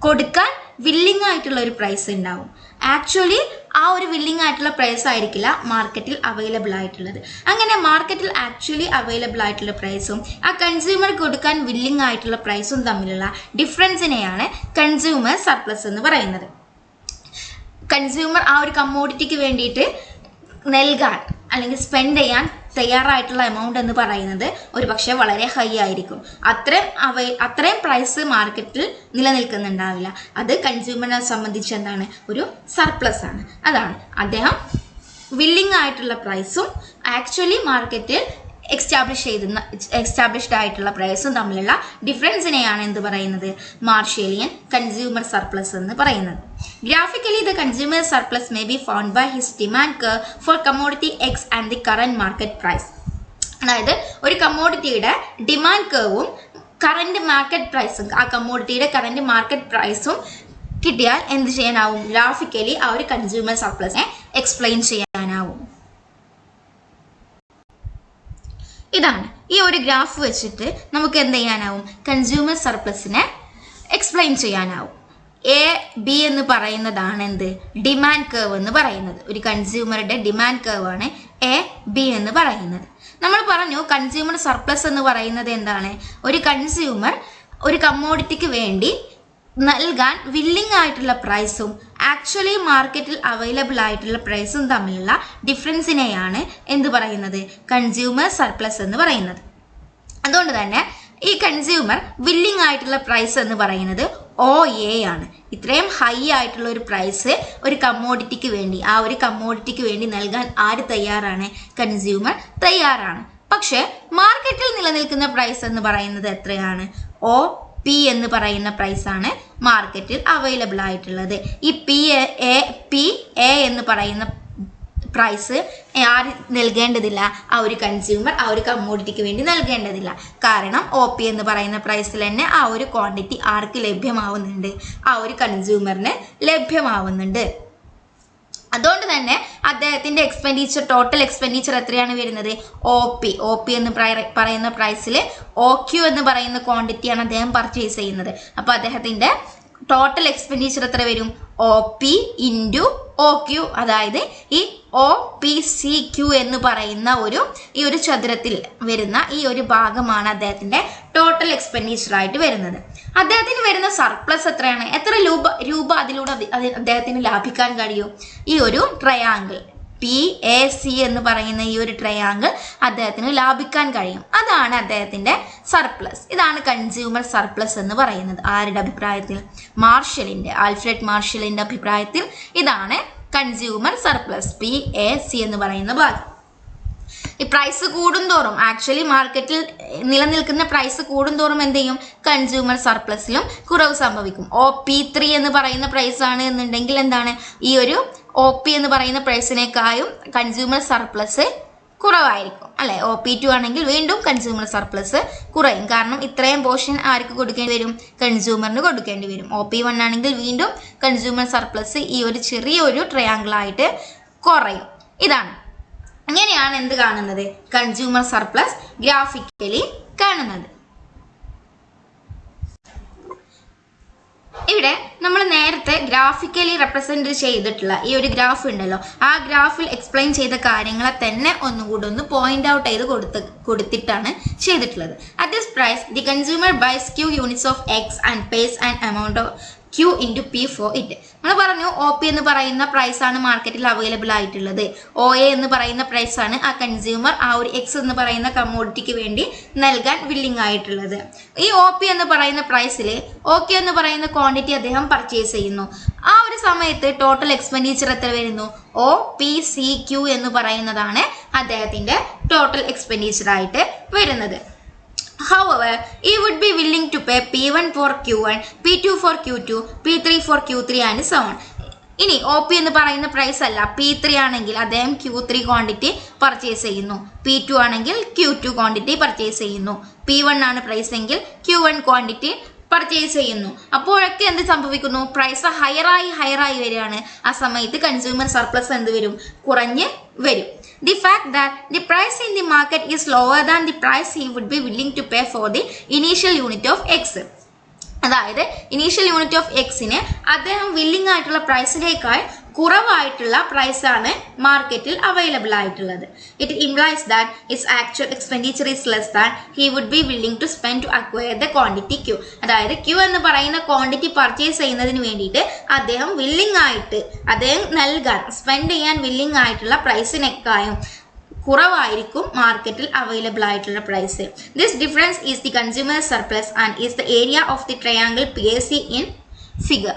കൊടുക്കാൻ വില്ലിംഗ് ആയിട്ടുള്ള ഒരു പ്രൈസ് ഉണ്ടാവും. ആക്ച്വലി ആ ഒരു വില്ലിംഗ് ആയിട്ടുള്ള പ്രൈസ് ആയിരിക്കില്ല മാർക്കറ്റിൽ അവൈലബിൾ ആയിട്ടുള്ളത്. അങ്ങനെ മാർക്കറ്റിൽ ആക്ച്വലി അവൈലബിൾ ആയിട്ടുള്ള പ്രൈസും ആ കൺസ്യൂമർ കൊടുക്കാൻ വില്ലിംഗ് ആയിട്ടുള്ള പ്രൈസും തമ്മിലുള്ള ഡിഫറൻസിനെയാണ് കൺസ്യൂമർ സർപ്ലസ് എന്ന് പറയുന്നത്. കൺസ്യൂമർ ആ ഒരു കമ്മോഡിറ്റിക്ക് വേണ്ടിയിട്ട് നൽകാൻ അല്ലെങ്കിൽ സ്പെൻഡ് ചെയ്യാൻ തയ്യാറായിട്ടുള്ള എമൗണ്ട് എന്ന് പറയുന്നത് ഒരു പക്ഷേ വളരെ ഹൈ ആയിരിക്കും. അത്രയും പ്രൈസ് മാർക്കറ്റിൽ നിലനിൽക്കുന്നുണ്ടാവില്ല. അത് കൺസ്യൂമറിനെ സംബന്ധിച്ച് എന്താണ്, ഒരു സർപ്ലസ് ആണ്. അതാണ് വില്ലിംഗ് ആയിട്ടുള്ള പ്രൈസും ആക്ച്വലി മാർക്കറ്റിൽ എക്സ്റ്റാബ്ലിഷ്ഡ് ആയിട്ടുള്ള പ്രൈസും തമ്മിലുള്ള ഡിഫറൻസിനെയാണ് എന്ത് പറയുന്നത്, മാർഷേലിയൻ കൺസ്യൂമർ സർപ്ലസ് എന്ന് പറയുന്നത്. Graphically the consumer surplus may be found by his demand curve for commodity x and the current market price. അതായത് ഒരു കമ്മോഡിറ്റിയുടെ ഡിമാൻഡ് കർവും കറന്റ് മാർക്കറ്റ് പ്രൈസും, ആ കമ്മോഡിറ്റിയുടെ കറന്റ് മാർക്കറ്റ് പ്രൈസും കിട്ടിയാൽ എന്ത് ചെയ്യാനാവും, ഗ്രാഫിക്കലി ആ ഒരു കൺസ്യൂമർ സർപ്ലസിനെ എക്സ്പ്ലെയിൻ ചെയ്യാനാവും. ഇതാണ് ഈ ഒരു ഗ്രാഫ് വെച്ചിട്ട് നമുക്ക് എന്ത് ചെയ്യാനാവും, കൺസ്യൂമർ സർപ്ലസിനെ എക്സ്പ്ലെയിൻ ചെയ്യാനാവും. എ ബി എന്ന് പറയുന്നതാണ് എന്ത്, ഡിമാൻഡ് കർവ് എന്ന് പറയുന്നത്. ഒരു കൺസ്യൂമറുടെ ഡിമാൻഡ് കർവ് ആണ് എ ബി എന്ന് പറയുന്നത്. നമ്മൾ പറഞ്ഞു കൺസ്യൂമർ സർപ്ലസ് എന്ന് പറയുന്നത് എന്താണ്, ഒരു കൺസ്യൂമർ ഒരു കമ്മോഡിറ്റിക്ക് വേണ്ടി നൽകാൻ വില്ലിംഗ് ആയിട്ടുള്ള പ്രൈസും ആക്ച്വലി മാർക്കറ്റിൽ അവൈലബിൾ ആയിട്ടുള്ള പ്രൈസും തമ്മിലുള്ള ഡിഫറൻസിനെയാണ് എന്ത് പറയുന്നത്, കൺസ്യൂമർ സർപ്ലസ് എന്ന് പറയുന്നത്. അതുകൊണ്ട് തന്നെ ഈ കൺസ്യൂമർ വില്ലിംഗ് ആയിട്ടുള്ള പ്രൈസ് എന്ന് പറയുന്നത് OA ആണ്. ഇത്രയും ഹൈ ആയിട്ടുള്ള ഒരു പ്രൈസ് ഒരു കമ്മോഡിറ്റിക്ക് വേണ്ടി, ആ ഒരു കമ്മോഡിറ്റിക്ക് വേണ്ടി നൽകാൻ ആര് തയ്യാറാണ്, കൺസ്യൂമർ തയ്യാറാണ്. പക്ഷെ മാർക്കറ്റിൽ നിലനിൽക്കുന്ന പ്രൈസ് എന്ന് പറയുന്നത് എത്രയാണ്, OP എന്ന് പറയുന്ന പ്രൈസാണ് മാർക്കറ്റിൽ അവൈലബിൾ ആയിട്ടുള്ളത്. ഈ PA എന്ന് പറയുന്ന പ്രൈസ് ആര് നൽകേണ്ടതില്ല, ആ ഒരു കൺസ്യൂമർ ആ ഒരു കമ്മോഡിറ്റിക്ക് വേണ്ടി നൽകേണ്ടതില്ല. കാരണം OP എന്ന് പറയുന്ന പ്രൈസിൽ തന്നെ ആ ഒരു ക്വാണ്ടിറ്റി ആർക്ക് ലഭ്യമാവുന്നുണ്ട്, ആ ഒരു കൺസ്യൂമറിന് ലഭ്യമാവുന്നുണ്ട്. അതുകൊണ്ട് തന്നെ അദ്ദേഹത്തിന്റെ ടോട്ടൽ എക്സ്പെൻഡിച്ചർ എത്രയാണ് വരുന്നത്, OP എന്ന് പറയുന്ന പ്രൈസിൽ OQ എന്ന് പറയുന്ന ക്വാണ്ടിറ്റിയാണ് അദ്ദേഹം പർച്ചേസ് ചെയ്യുന്നത്. അപ്പൊ അദ്ദേഹത്തിന്റെ ടോട്ടൽ എക്സ്പെൻഡിച്ചർ എത്ര വരും, OP ഇൻറ്റു OQ. അതായത് ഈ OPCQ എന്ന് പറയുന്ന ഈ ഒരു ചതുരത്തിൽ വരുന്ന ഈ ഒരു ഭാഗമാണ് അദ്ദേഹത്തിന്റെ ടോട്ടൽ എക്സ്പെൻഡിച്ചർ ആയിട്ട് വരുന്നത്. അദ്ദേഹത്തിന് വരുന്ന സർപ്ലസ് എത്രയാണ്, എത്ര രൂപ അതിലൂടെ അദ്ദേഹത്തിന് ലാഭിക്കാൻ കഴിയും, ഈ ഒരു ട്രയാങ്കിൾ PAC എന്ന് പറയുന്ന ഈ ഒരു ട്രയാങ്കിൾ അദ്ദേഹത്തിന് ലാഭിക്കാൻ കഴിയും. അതാണ് അദ്ദേഹത്തിന്റെ സർപ്ലസ്. ഇതാണ് കൺസ്യൂമർ സർപ്ലസ് എന്ന് പറയുന്നത്. ആരുടെ അഭിപ്രായത്തിൽ, ആൽഫ്രഡ് മാർഷലിന്റെ അഭിപ്രായത്തിൽ ഇതാണ് കൺസ്യൂമർ സർപ്ലസ്, PAC എന്ന് പറയുന്ന ഭാഗം. ഈ പ്രൈസ് കൂടുന്തോറും, ആക്ച്വലി മാർക്കറ്റിൽ നിലനിൽക്കുന്ന പ്രൈസ് കൂടുന്തോറും എന്ത് ചെയ്യും, കൺസ്യൂമർ സർപ്ലസിലും കുറവ് സംഭവിക്കും. OP3 എന്ന് പറയുന്ന പ്രൈസ് ആണ് എന്നുണ്ടെങ്കിൽ എന്താണ്, ഈ ഒരു OP എന്ന് പറയുന്ന പ്രൈസിനേക്കാളും കൺസ്യൂമർ സർപ്ലസ് കുറവായിരിക്കും അല്ലെ. OP2 ആണെങ്കിൽ വീണ്ടും കൺസ്യൂമർ സർപ്ലസ് കുറയും. കാരണം ഇത്രയും പോർഷൻ ആർക്ക് കൊടുക്കേണ്ടി വരും, കൺസ്യൂമറിന് കൊടുക്കേണ്ടി വരും. OP1 ആണെങ്കിൽ വീണ്ടും കൺസ്യൂമർ സർപ്ലസ് ഈ ഒരു ചെറിയൊരു ട്രയാങ്കിൾ ആയിട്ട് കുറയും. ഇങ്ങനെയാണ് എന്ത് കാണുന്നത്, കൺസ്യൂമർ സർപ്ലസ് ഗ്രാഫിക്കലി കാണുന്നത്. ഇവിടെ നമ്മൾ നേരത്തെ ഗ്രാഫിക്കലി റെപ്രസെന്റ് ചെയ്തിട്ടുള്ള ഈ ഒരു ഗ്രാഫ് ഉണ്ടല്ലോ, ആ ഗ്രാഫിൽ എക്സ്പ്ലെയിൻ ചെയ്ത കാര്യങ്ങളെ തന്നെ ഒന്നുകൂടി ഒന്ന് പോയിന്റ് ഔട്ട് ചെയ്ത് കൊടുത്തിട്ടാണ് ചെയ്തിട്ടുള്ളത്. At this price the consumer buys Q units of X and pays and amount of Q into P for it. നമ്മൾ പറഞ്ഞു OP എന്ന് പറയുന്ന പ്രൈസ് ആണ് മാർക്കറ്റിൽ അവൈലബിൾ ആയിട്ടുള്ളത്. OA എന്ന് പറയുന്ന പ്രൈസ് ആണ് ആ കൺസ്യൂമർ ആ ഒരു X എന്ന് പറയുന്ന കമ്മോഡിറ്റിക്ക് വേണ്ടി നൽകാൻ വില്ലിംഗ് ആയിട്ടുള്ളത്. ഈ OP എന്ന് പറയുന്ന പ്രൈസിൽ OQ എന്ന് പറയുന്ന ക്വാണ്ടിറ്റി അദ്ദേഹം പർച്ചേസ് ചെയ്യുന്നു. ആ ഒരു സമയത്ത് ടോട്ടൽ എക്സ്പെൻഡിച്ചർ എത്ര വരുന്നു, OPCQ എന്ന് പറയുന്നതാണ് അദ്ദേഹത്തിന്റെ ടോട്ടൽ എക്സ്പെൻഡിച്ചർ ആയിട്ട് വരുന്നത്. However, he would be willing to pay P1 for Q1, P2 for Q2, P3 for Q3 and so on. ഇനി OP എന്ന് പറയുന്ന പ്രൈസ് അല്ല, P3 ആണെങ്കിൽ അദ്ദേഹം Q3 ക്വാണ്ടിറ്റി പർച്ചേസ് ചെയ്യുന്നു, P2 ആണെങ്കിൽ Q2 ക്വാണ്ടിറ്റി പർച്ചേസ് ചെയ്യുന്നു, P1 ആണ് പ്രൈസ് എങ്കിൽ Q1 ക്വാണ്ടിറ്റി പർച്ചേസ് ചെയ്യുന്നു. അപ്പോഴൊക്കെ എന്ത് സംഭവിക്കുന്നു, പ്രൈസ് ഹയറായി വരികയാണ്. ആ സമയത്ത് കൺസ്യൂമർ സർപ്ലസ് എന്ത് വരും, കുറഞ്ഞ് വരും. The fact that the price in the market is lower than the price he would be willing to pay for the initial unit of X. അതായത് ഇനീഷ്യൽ യൂണിറ്റ് ഓഫ് എക്സിന് അദ്ദേഹം വില്ലിംഗ് ആയിട്ടുള്ള പ്രൈസിനേക്കാൾ കുറവായിട്ടുള്ള പ്രൈസാണ് മാർക്കറ്റിൽ അവൈലബിൾ ആയിട്ടുള്ളത്. It implies that his actual expenditure is less than he would be willing to spend to acquire the quantity q. അതായത് ക്യൂ എന്ന് പറയുന്ന ക്വാണ്ടിറ്റി പർച്ചേസ് ചെയ്യുന്നതിന് വേണ്ടിയിട്ട് അദ്ദേഹം വില്ലിംഗ് ആയിട്ട് നൽകാൻ സ്പെൻഡ് ചെയ്യാൻ വില്ലിംഗ് ആയിട്ടുള്ള പ്രൈസിനേക്കാളും കുറവായിരിക്കും മാർക്കറ്റിൽ അവൈലബിൾ ആയിട്ടുള്ള price. This difference is the consumer surplus and is the area of the triangle PAC in figure.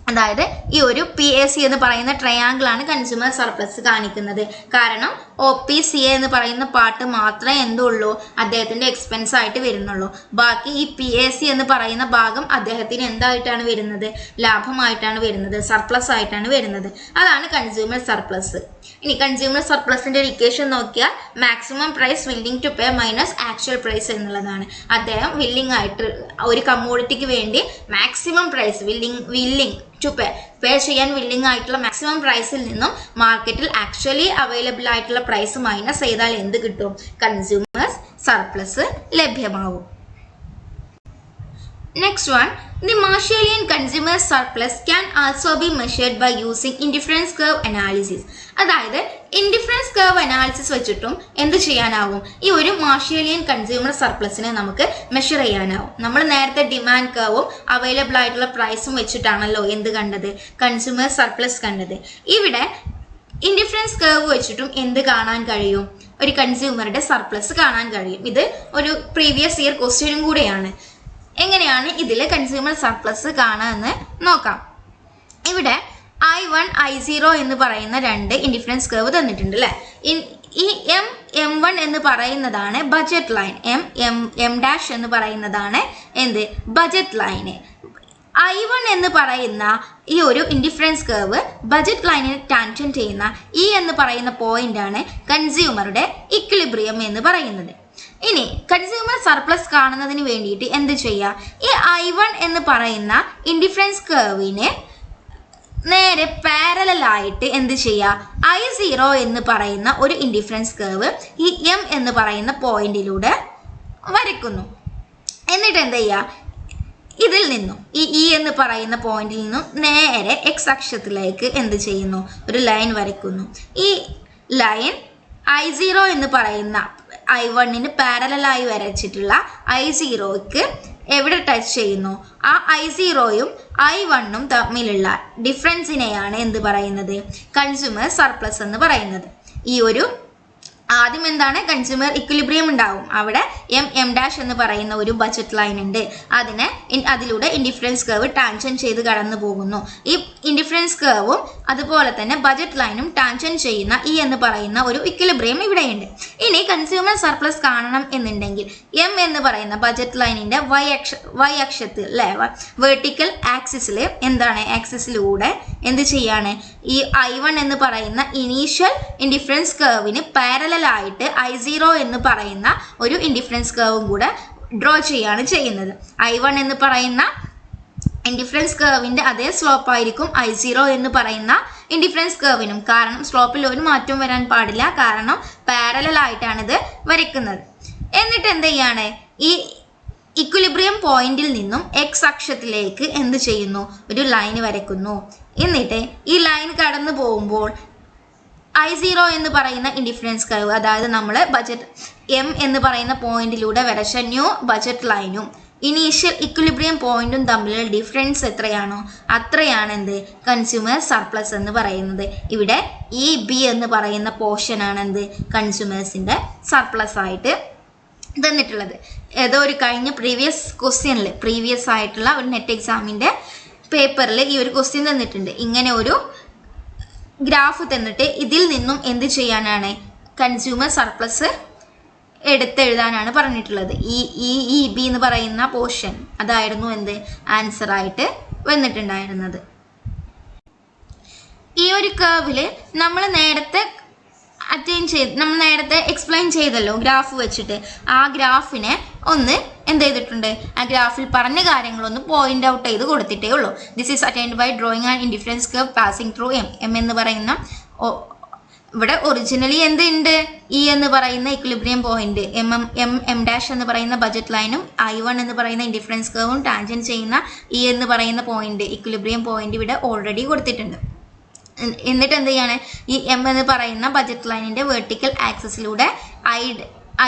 അതായത് ഈ ഒരു PAC എന്ന് പറയുന്ന ട്രയാങ്കിൾ ആണ് കൺസ്യൂമർ സർപ്ലസ് കാണിക്കുന്നത്. കാരണം OPCA എന്ന് പറയുന്ന പാർട്ട് മാത്രമേ എന്തുള്ളൂ അദ്ദേഹത്തിന്റെ എക്സ്പെൻസ് ആയിട്ട് വരുന്നുള്ളൂ. ബാക്കി ഈ PAC എന്ന് പറയുന്ന ഭാഗം അദ്ദേഹത്തിന് എന്തായിട്ടാണ് വരുന്നത്? ലാഭമായിട്ടാണ് വരുന്നത്, സർപ്ലസ് ആയിട്ടാണ് വരുന്നത്. അതാണ് കൺസ്യൂമർ സർപ്ലസ്. ഇനി കൺസ്യൂമർ സർപ്ലസിന്റെ ഒരു ഇക്വേഷൻ നോക്കിയാൽ maximum price willing to pay minus actual price എന്നുള്ളതാണ്. അദ്ദേഹം വില്ലിംഗ് ആയിട്ട് ഒരു കമ്മോഡിറ്റിക്ക് വേണ്ടി maximum price willing to pay ചെയ്യാൻ വില്ലിംഗ് ആയിട്ടുള്ള മാക്സിമം പ്രൈസിൽ നിന്നും മാർക്കറ്റിൽ ആക്ച്വലി അവൈലബിൾ ആയിട്ടുള്ള പ്രൈസ് മൈനസ് ചെയ്താൽ എന്ത് കിട്ടും? കൺസ്യൂമർ സർപ്ലസ് ലഭ്യമാവും. Next one, the Marshallian consumer surplus can also be measured by using indifference curve analysis. അതായത് ഇൻഡിഫറൻസ് കർവ് അനാലിസിസ് വെച്ചിട്ടും എന്ത് ചെയ്യാനാവും? ഈ ഒരു മാർഷേലിയൻ കൺസ്യൂമർ സർപ്ലസിനെ നമുക്ക് മെഷർ ചെയ്യാനാവും. നമ്മൾ നേരത്തെ ഡിമാൻഡ് കർവും അവൈലബിൾ ആയിട്ടുള്ള പ്രൈസും വെച്ചിട്ടാണല്ലോ എന്ത് കണ്ടത്? കൺസ്യൂമർ സർപ്ലസ് കണ്ടത്. ഇവിടെ ഇൻഡിഫറൻസ് കർവ് വെച്ചിട്ടും എന്ത് കാണാൻ കഴിയും? ഒരു കൺസ്യൂമറുടെ സർപ്ലസ് കാണാൻ കഴിയും. ഇത് ഒരു പ്രീവിയസ് ഇയർ ക്വസ്റ്റ്യനും കൂടെയാണ്. എങ്ങനെയാണ് ഇതിൽ കൺസ്യൂമർ സർപ്ലസ് കാണാമെന്ന് നോക്കാം. ഇവിടെ I1 I0 എന്ന് പറയുന്ന രണ്ട് ഇൻഡിഫറൻസ് കർവ് തന്നിട്ടുണ്ട് അല്ലേ. ഈ M1 എന്ന് പറയുന്നതാണ് ബജറ്റ് ലൈൻ, M' എന്ന് പറയുന്നതാണ് എന്ത്? Budget line. I1 എന്ന് പറയുന്ന ഈ ഒരു ഇൻഡിഫറൻസ് കർവ് ബജറ്റ് ലൈനിനെ ടാൻജന്റ് ചെയ്യുന്ന E എന്ന് പറയുന്ന പോയിന്റ് ആണ് കൺസ്യൂമറുടെ ഇക്വിലിബ്രിയം എന്ന് പറയുന്നത്. ഇനി കൺസ്യൂമർ സർപ്ലസ് കാണുന്നതിന് വേണ്ടിയിട്ട് എന്ത് ചെയ്യാം? ഈ I1 എന്ന് പറയുന്ന ഇൻഡിഫറൻസ് കർവിന് നേരെ പാരലായിട്ട് എന്ത് ചെയ്യുക? I0 എന്ന് പറയുന്ന ഒരു ഇൻഡിഫറൻസ് കർവ് ഈ M എന്ന് പറയുന്ന പോയിന്റിലൂടെ വരയ്ക്കുന്നു. എന്നിട്ട് എന്ത് ചെയ്യുക? ഇതിൽ നിന്നും ഈ E എന്ന് പറയുന്ന പോയിന്റിൽ നിന്നും നേരെ X അക്ഷത്തിലേക്ക് എന്ത് ചെയ്യുന്നു? ഒരു ലൈൻ വരയ്ക്കുന്നു. ഈ ലൈൻ I0 എന്ന് പറയുന്ന I1ന് പാരലായി വരച്ചിട്ടുള്ള I0ക്ക് എവിടെ ടച്ച് ചെയ്യുന്നു? ആ I0യും I1ഉം തമ്മിലുള്ള ഡിഫറൻസിനെയാണ് എന്ത് പറയുന്നത്? കൺസ്യൂമർ സർപ്ലസ് എന്ന് പറയുന്നത്. ഈ ഒരു ആദ്യം എന്താണ്? കൺസ്യൂമർ ഇക്വിലിബ്രിയം ഉണ്ടാവും. അവിടെ M' എന്ന് പറയുന്ന ഒരു ബജറ്റ് ലൈൻ ഉണ്ട്. അതിലൂടെ ഇൻഡിഫറൻസ് കർവ് ടാൻജന്റ് ചെയ്ത് കടന്നു പോകുന്നു. ഈ ഇൻഡിഫറൻസ് കർവും അതുപോലെ തന്നെ ബജറ്റ് ലൈനും ടാൻജന്റ് ചെയ്യുന്ന E എന്ന് പറയുന്ന ഒരു ഇക്വിലിബ്രിയം ഇവിടെയുണ്ട്. ഇനി കൺസ്യൂമർ സർപ്ലസ് കാണണം എന്നുണ്ടെങ്കിൽ M എന്ന് പറയുന്ന ബജറ്റ് ലൈനിന്റെ y അക്ഷത്തിൽ അല്ലെ, വെർട്ടിക്കൽ ആക്സിസിൽ എന്താണ്? ആക്സിസിലൂടെ എന്ത് ചെയ്യാണ്? ഈ I1 എന്ന് പറയുന്ന ഇനീഷ്യൽ ഇൻഡിഫറൻസ് കർവിന് പാരലൽ ആയിട്ട് I0 എന്ന് പറയുന്ന ഒരു ഇൻഡിഫറൻസ് കർവും കൂടെ ഡ്രോ ചെയ്യാണ് ചെയ്യുന്നത്. I1 എന്ന് പറയുന്ന ഇൻഡിഫറൻസ് കർവിന്റെ അതേ സ്ലോപ്പ് ആയിരിക്കും I0 എന്ന് പറയുന്ന ഇൻഡിഫറൻസ് കർവിനും. കാരണം സ്ലോപ്പിൽ ഒരു മാറ്റവും വരാൻ പാടില്ല, കാരണം പാരലൽ ആയിട്ടാണ് ഇത് വരയ്ക്കുന്നത്. എന്നിട്ട് എന്ത് ചെയ്യാണ്? ഈ ഇക്വിലിബ്രിയം പോയിന്റിൽ നിന്നും X അക്ഷത്തിലേക്ക് എന്ത് ചെയ്യുന്നു? ഒരു ലൈൻ വരയ്ക്കുന്നു. എന്നിട്ട് ഈ ലൈൻ കടന്നു പോകുമ്പോൾ I0 എന്ന് പറയുന്ന ഇൻഡിഫറൻസ് കർവ്, അതായത് നമ്മൾ ബജറ്റ് M എന്ന് പറയുന്ന പോയിന്റിലൂടെ വരച്ച ന്യൂ ബജറ്റ് ലൈനും ഇനീഷ്യൽ ഇക്വിലിബ്രിയം പോയിന്റും തമ്മിലുള്ള ഡിഫറൻസ് എത്രയാണോ അത്രയാണ് എന്ത്? കൺസ്യൂമർ സർപ്ലസ് എന്ന് പറയുന്നത്. ഇവിടെ B എന്ന് പറയുന്ന പോർഷൻ ആണ് എന്ത്? കൺസ്യൂമേഴ്സിന്റെ സർപ്ലസ് ആയിട്ട് തന്നിട്ടുള്ളത്. ഏതോ ഒരു കഴിഞ്ഞ പ്രീവിയസ് ആയിട്ടുള്ള ഒരു നെറ്റ് എക്സാമിന്റെ പേപ്പറിൽ ഈ ഒരു ക്വസ്റ്റ്യൻ തന്നിട്ടുണ്ട്. ഇങ്ങനെ ഒരു ഗ്രാഫ് തന്നിട്ട് ഇതിൽ നിന്നും എന്ത് ചെയ്യാനാണ്? കൺസ്യൂമർ സർപ്ലസ് എടുത്തെഴുതാനാണ് പറഞ്ഞിട്ടുള്ളത്. ഈ B എന്ന് പറയുന്ന പോർഷൻ അതായിരുന്നു എന്ത്? ആൻസർ ആയിട്ട് വന്നിട്ടുണ്ടായിരുന്നത്. ഈ ഒരു കർവില് നമ്മൾ നേരത്തെ എക്സ്പ്ലെയിൻ ചെയ്തല്ലോ ഗ്രാഫ് വെച്ചിട്ട്. ആ ഗ്രാഫിനെ ഒന്ന് എന്ത് ചെയ്തിട്ടുണ്ട്? ആ ഗ്രാഫിൽ പറഞ്ഞ കാര്യങ്ങളൊന്ന് പോയിന്റ് ഔട്ട് ചെയ്ത് കൊടുത്തിട്ടേ ഉള്ളൂ. This is attained by drawing and indifference curve passing through M എന്ന് പറയുന്ന ഇവിടെ ഒറിജിനലി എന്തുണ്ട്, ഇ എന്ന് പറയുന്ന ഇക്വിലിബ്രിയം പോയിന്റ് എം ഡാഷ് എന്ന് പറയുന്ന ബജറ്റ് ലൈനും I1 എന്ന് പറയുന്ന ഇൻഡിഫറൻസ് കർവും ടാൻജന്റ് ചെയ്യുന്ന ഇ എന്ന് പറയുന്ന പോയിന്റ് ഇക്വിലിബ്രിയം പോയിന്റ് ഇവിടെ ഓൾറെഡി കൊടുത്തിട്ടുണ്ട്. എന്നിട്ട് എന്ത് ചെയ്യാണ്, ഈ എം എന്ന് പറയുന്ന ബജറ്റ് ലൈനിന്റെ വെർട്ടിക്കൽ ആക്സിസിലൂടെ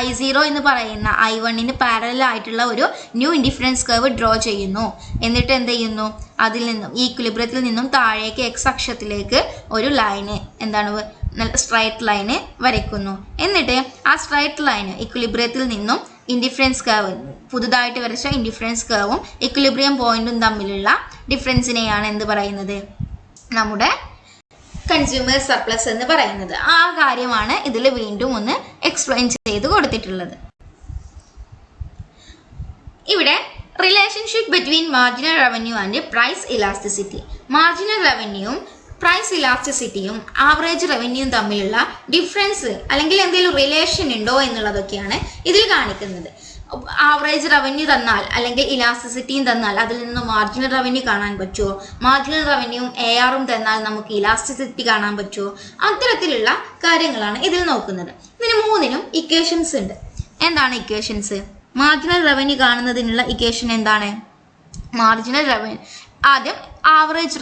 I0 എന്ന് പറയുന്ന I1ന് പാരലൽ ആയിട്ടുള്ള ഒരു ന്യൂ ഇൻഡിഫറൻസ് കർവ് ഡ്രോ ചെയ്യുന്നു. എന്നിട്ട് എന്ത് ചെയ്യുന്നു, അതിൽ നിന്നും ഈ ഇക്വിലിബ്രിയത്തിൽ നിന്നും താഴേക്ക് എക്സ് അക്ഷത്തിലേക്ക് ഒരു ലൈന് എന്താണ് സ്ട്രൈറ്റ് ലൈന് വരയ്ക്കുന്നു. എന്നിട്ട് ആ സ്ട്രൈറ്റ് ലൈന് ഇക്വിലിബ്രിയത്തിൽ നിന്നും ഇൻഡിഫറൻസ് കർവ്, പുതുതായിട്ട് വരച്ച ഇൻഡിഫറൻസ് കർവും ഇക്വിലിബ്രിയം പോയിന്റും തമ്മിലുള്ള ഡിഫറൻസിനെയാണ് എന്ത് പറയുന്നത്, നമ്മുടെ കൺസ്യൂമർ സർപ്ലസ് എന്ന് പറയുന്നത്. ആ കാര്യമാണ് ഇതിൽ വീണ്ടും ഒന്ന് എക്സ്പ്ലെയിൻ ചെയ്ത് കൊടുത്തിട്ടുള്ളത്. ഇവിടെ relationship between marginal revenue and price elasticity. Marginal റവന്യൂവും പ്രൈസ് ഇലാസ്റ്റിസിറ്റിയും ആവറേജ് റവന്യൂവും തമ്മിലുള്ള ഡിഫറൻസ് അല്ലെങ്കിൽ എന്തെങ്കിലും റിലേഷൻ ഉണ്ടോ എന്നുള്ളതൊക്കെയാണ് ഇതിൽ കാണിക്കുന്നത്. ആവറേജ് റവന്യൂ തന്നാൽ അല്ലെങ്കിൽ ഇലാസ്റ്റിസിറ്റിയും തന്നാൽ അതിൽ നിന്ന് മാർജിനൽ റവന്യൂ കാണാൻ പറ്റുമോ, മാർജിനൽ റവന്യൂവും ARഉം തന്നാൽ നമുക്ക് ഇലാസ്റ്റിസിറ്റി കാണാൻ പറ്റുമോ, അത്തരത്തിലുള്ള കാര്യങ്ങളാണ് ഇതിൽ നോക്കുന്നത്. ഇതിന് മൂന്നിനും ഇക്വേഷൻസ് ഉണ്ട്. എന്താണ് ഇക്വേഷൻസ്? മാർജിനൽ റവന്യൂ കാണുന്നതിനുള്ള ഇക്വേഷൻ എന്താണ്? മാർജിനൽ റവന്യൂ ആദ്യം average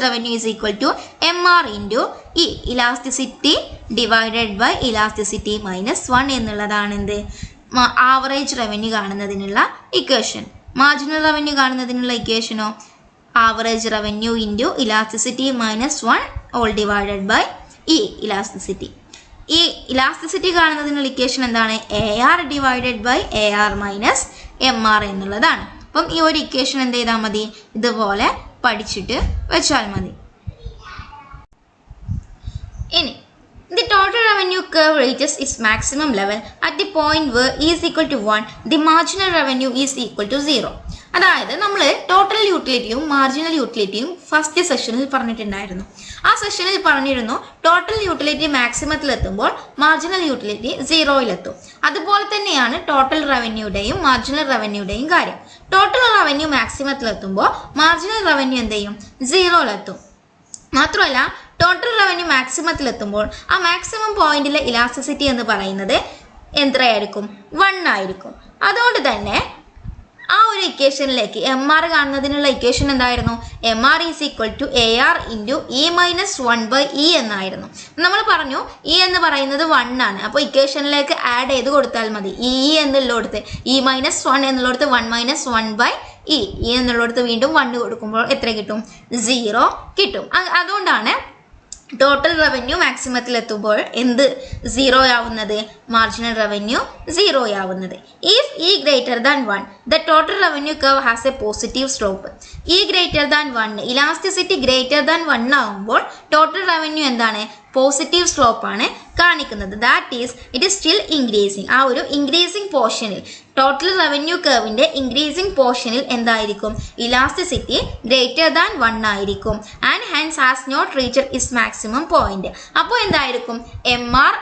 revenue is equal to MR into E, elasticity divided by elasticity -1 എന്നുള്ളതാണ് എന്ത്, ആവറേജ് റവന്യൂ കാണുന്നതിനുള്ള ഇക്വേഷൻ. മാർജിനൽ റവന്യൂ കാണുന്നതിനുള്ള ഇക്വേഷനോ average revenue into elasticity -1 all divided by E, elasticity. ഈ ഇലാസ്റ്റിസിറ്റി കാണുന്നതിനുള്ള ഇക്വേഷൻ എന്താണ്? AR divided by AR minus MR എന്നുള്ളതാണ്. അപ്പം ഈ ഒരു ഇക്വേഷൻ എന്ത് ചെയ്താൽ മതി, ഇതുപോലെ പഠിച്ചിട്ട് വെച്ചാൽ മതി. ഇനി the total revenue curve reaches its maximum level at the point where E is equal to 1, the marginal revenue is equal to 0. അതായത് നമ്മൾ ടോട്ടൽ യൂട്ടിലിറ്റിയും മാർജിനൽ യൂട്ടിലിറ്റിയും ഫസ്റ്റ് സെഷനിൽ പറഞ്ഞിട്ടുണ്ടായിരുന്നു. ആ സെഷനിൽ പറഞ്ഞിരുന്നു ടോട്ടൽ യൂട്ടിലിറ്റി മാക്സിമത്തിലെത്തുമ്പോൾ മാർജിനൽ യൂട്ടിലിറ്റി 0-ലെത്തും. അതുപോലെ തന്നെയാണ് ടോട്ടൽ റവന്യൂയുടെയും മാർജിനൽ റവന്യൂയുടെയും കാര്യം. ടോട്ടൽ റവന്യൂ മാക്സിമത്തിലെത്തുമ്പോൾ മാർജിനൽ റവന്യൂ എന്ത് ചെയ്യും? 0-ലെത്തും. മാത്രമല്ല ടോട്ടൽ റവന്യൂ മാക്സിമത്തിലെത്തുമ്പോൾ ആ മാക്സിമം പോയിന്റിലെ ഇലാസ്റ്റിസിറ്റി എന്ന് പറയുന്നത് എത്രയായിരിക്കും? 1 ആയിരിക്കും. അതുകൊണ്ട് തന്നെ ആ ഒരു ഇക്വേഷനിലേക്ക് MR കാണുന്നതിനുള്ള ഇക്വേഷൻ എന്തായിരുന്നു? MR is equal to AR into E -1/E എന്നായിരുന്നു. നമ്മൾ പറഞ്ഞു E എന്ന് പറയുന്നത് 1 ആണ്. അപ്പോൾ ഇക്വേഷനിലേക്ക് ആഡ് ചെയ്ത് കൊടുത്താൽ മതി. E എന്നുള്ളടത്ത് E -1 എന്നുള്ളടത്ത് 1 - 1/E, E എന്നുള്ളടത്ത് വീണ്ടും 1 കൊടുക്കുമ്പോൾ എത്ര കിട്ടും? 0 കിട്ടും. അതുകൊണ്ടാണ് ടോട്ടൽ റവന്യൂ മാക്സിമത്തിലെത്തുമ്പോൾ എന്ത് 0 ആവുന്നത്? മാർജിനൽ റവന്യൂ 0 ആവുന്നത്. If E greater than 1, the total revenue curve has A positive slope. E greater than 1, elasticity greater than 1 ആവുമ്പോൾ ടോട്ടൽ റവന്യൂ എന്താണ്? പോസിറ്റീവ് സ്ലോപ്പാണ് കാണിക്കുന്നത്. That is it is still increasing. ആ ഒരു ഇൻക്രീസിങ് പോർഷനിൽ ടോട്ടൽ റവന്യൂ കർവിൻ്റെ ഇൻക്രീസിങ് പോർഷനിൽ എന്തായിരിക്കും? ഇലാസ്റ്റിസിറ്റി ഗ്രേറ്റർ ദാൻ 1 ആയിരിക്കും. And hence has not reached its maximum point. അപ്പോൾ എന്തായിരിക്കും? MR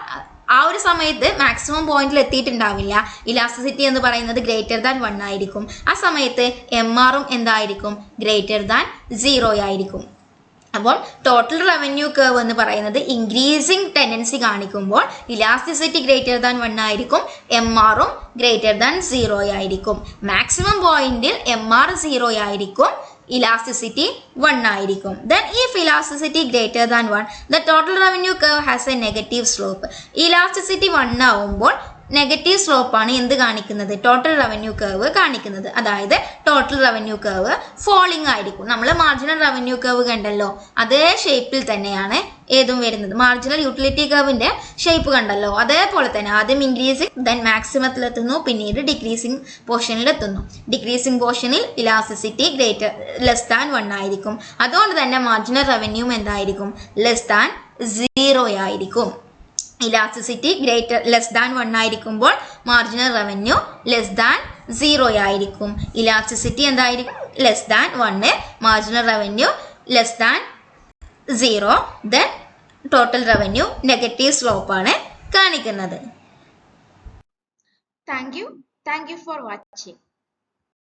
ആ ഒരു സമയത്ത് മാക്സിമം പോയിന്റിൽ എത്തിയിട്ടുണ്ടാവില്ല. ഇലാസ്റ്റിസിറ്റി എന്ന് പറയുന്നത് ഗ്രേറ്റർ ദാൻ 1 ആയിരിക്കും. ആ സമയത്ത് MRഉം എന്തായിരിക്കും? ഗ്രേറ്റർ ദാൻ 0 ആയിരിക്കും. അപ്പോൾ ടോട്ടൽ റവന്യൂ കർവ് എന്ന് പറയുന്നത് ഇൻക്രീസിങ് ടെൻഡൻസി കാണിക്കുമ്പോൾ ഇലാസ്റ്റിസിറ്റി ഗ്രേറ്റർ ദാൻ 1 ആയിരിക്കും, MRഉം ഗ്രേറ്റർ ദാൻ 0 ആയിരിക്കും. മാക്സിമം പോയിന്റിൽ MR 0 ആയിരിക്കും, elasticity 1 ആയിരിക്കും. Then if elasticity greater than 1, the total revenue curve has a negative slope. Elasticity 1 ആവുമ്പോൾ നെഗറ്റീവ് സ്ലോപ്പാണ് എന്ത് കാണിക്കുന്നത്? ടോട്ടൽ റവന്യൂ കർവ് കാണിക്കുന്നത്. അതായത് ടോട്ടൽ റവന്യൂ കർവ് ഫോളിംഗ് ആയിരിക്കും. നമ്മൾ മാർജിനൽ റവന്യൂ കർവ് കണ്ടല്ലോ, അതേ ഷേപ്പിൽ തന്നെയാണ് ഏതും വരുന്നത്. മാർജിനൽ യൂട്ടിലിറ്റി കർവിന്റെ ഷേപ്പ് കണ്ടല്ലോ, അതേപോലെ തന്നെ ആദ്യം ഇൻക്രീസിങ്, ദെൻ മാക്സിമത്തിലെത്തുന്നു, പിന്നീട് ഡിക്രീസിങ് പോർഷനിലെത്തുന്നു. ഡിക്രീസിങ് പോർഷനിൽ ഇലാസ്റ്റിസിറ്റി ലെസ് ദാൻ 1 ആയിരിക്കും. അതുകൊണ്ട് തന്നെ മാർജിനൽ റവന്യൂ എന്തായിരിക്കും? ലെസ് ദാൻ 0 ആയിരിക്കും. ഇലാസ്റ്റിസിറ്റി ലെസ് ദാൻ 1 ആയിരിക്കുമ്പോൾ മാർജിനൽ റവന്യൂ ലെസ് ദാൻ 0 ആയിരിക്കും. ഇലാസ്റ്റിസിറ്റി എന്തായിരിക്കും? Less than 1, marginal revenue less than 0, then total revenue negative സ്ലോപ്പാണ് കാണിക്കുന്നത്.
Thank you for watching.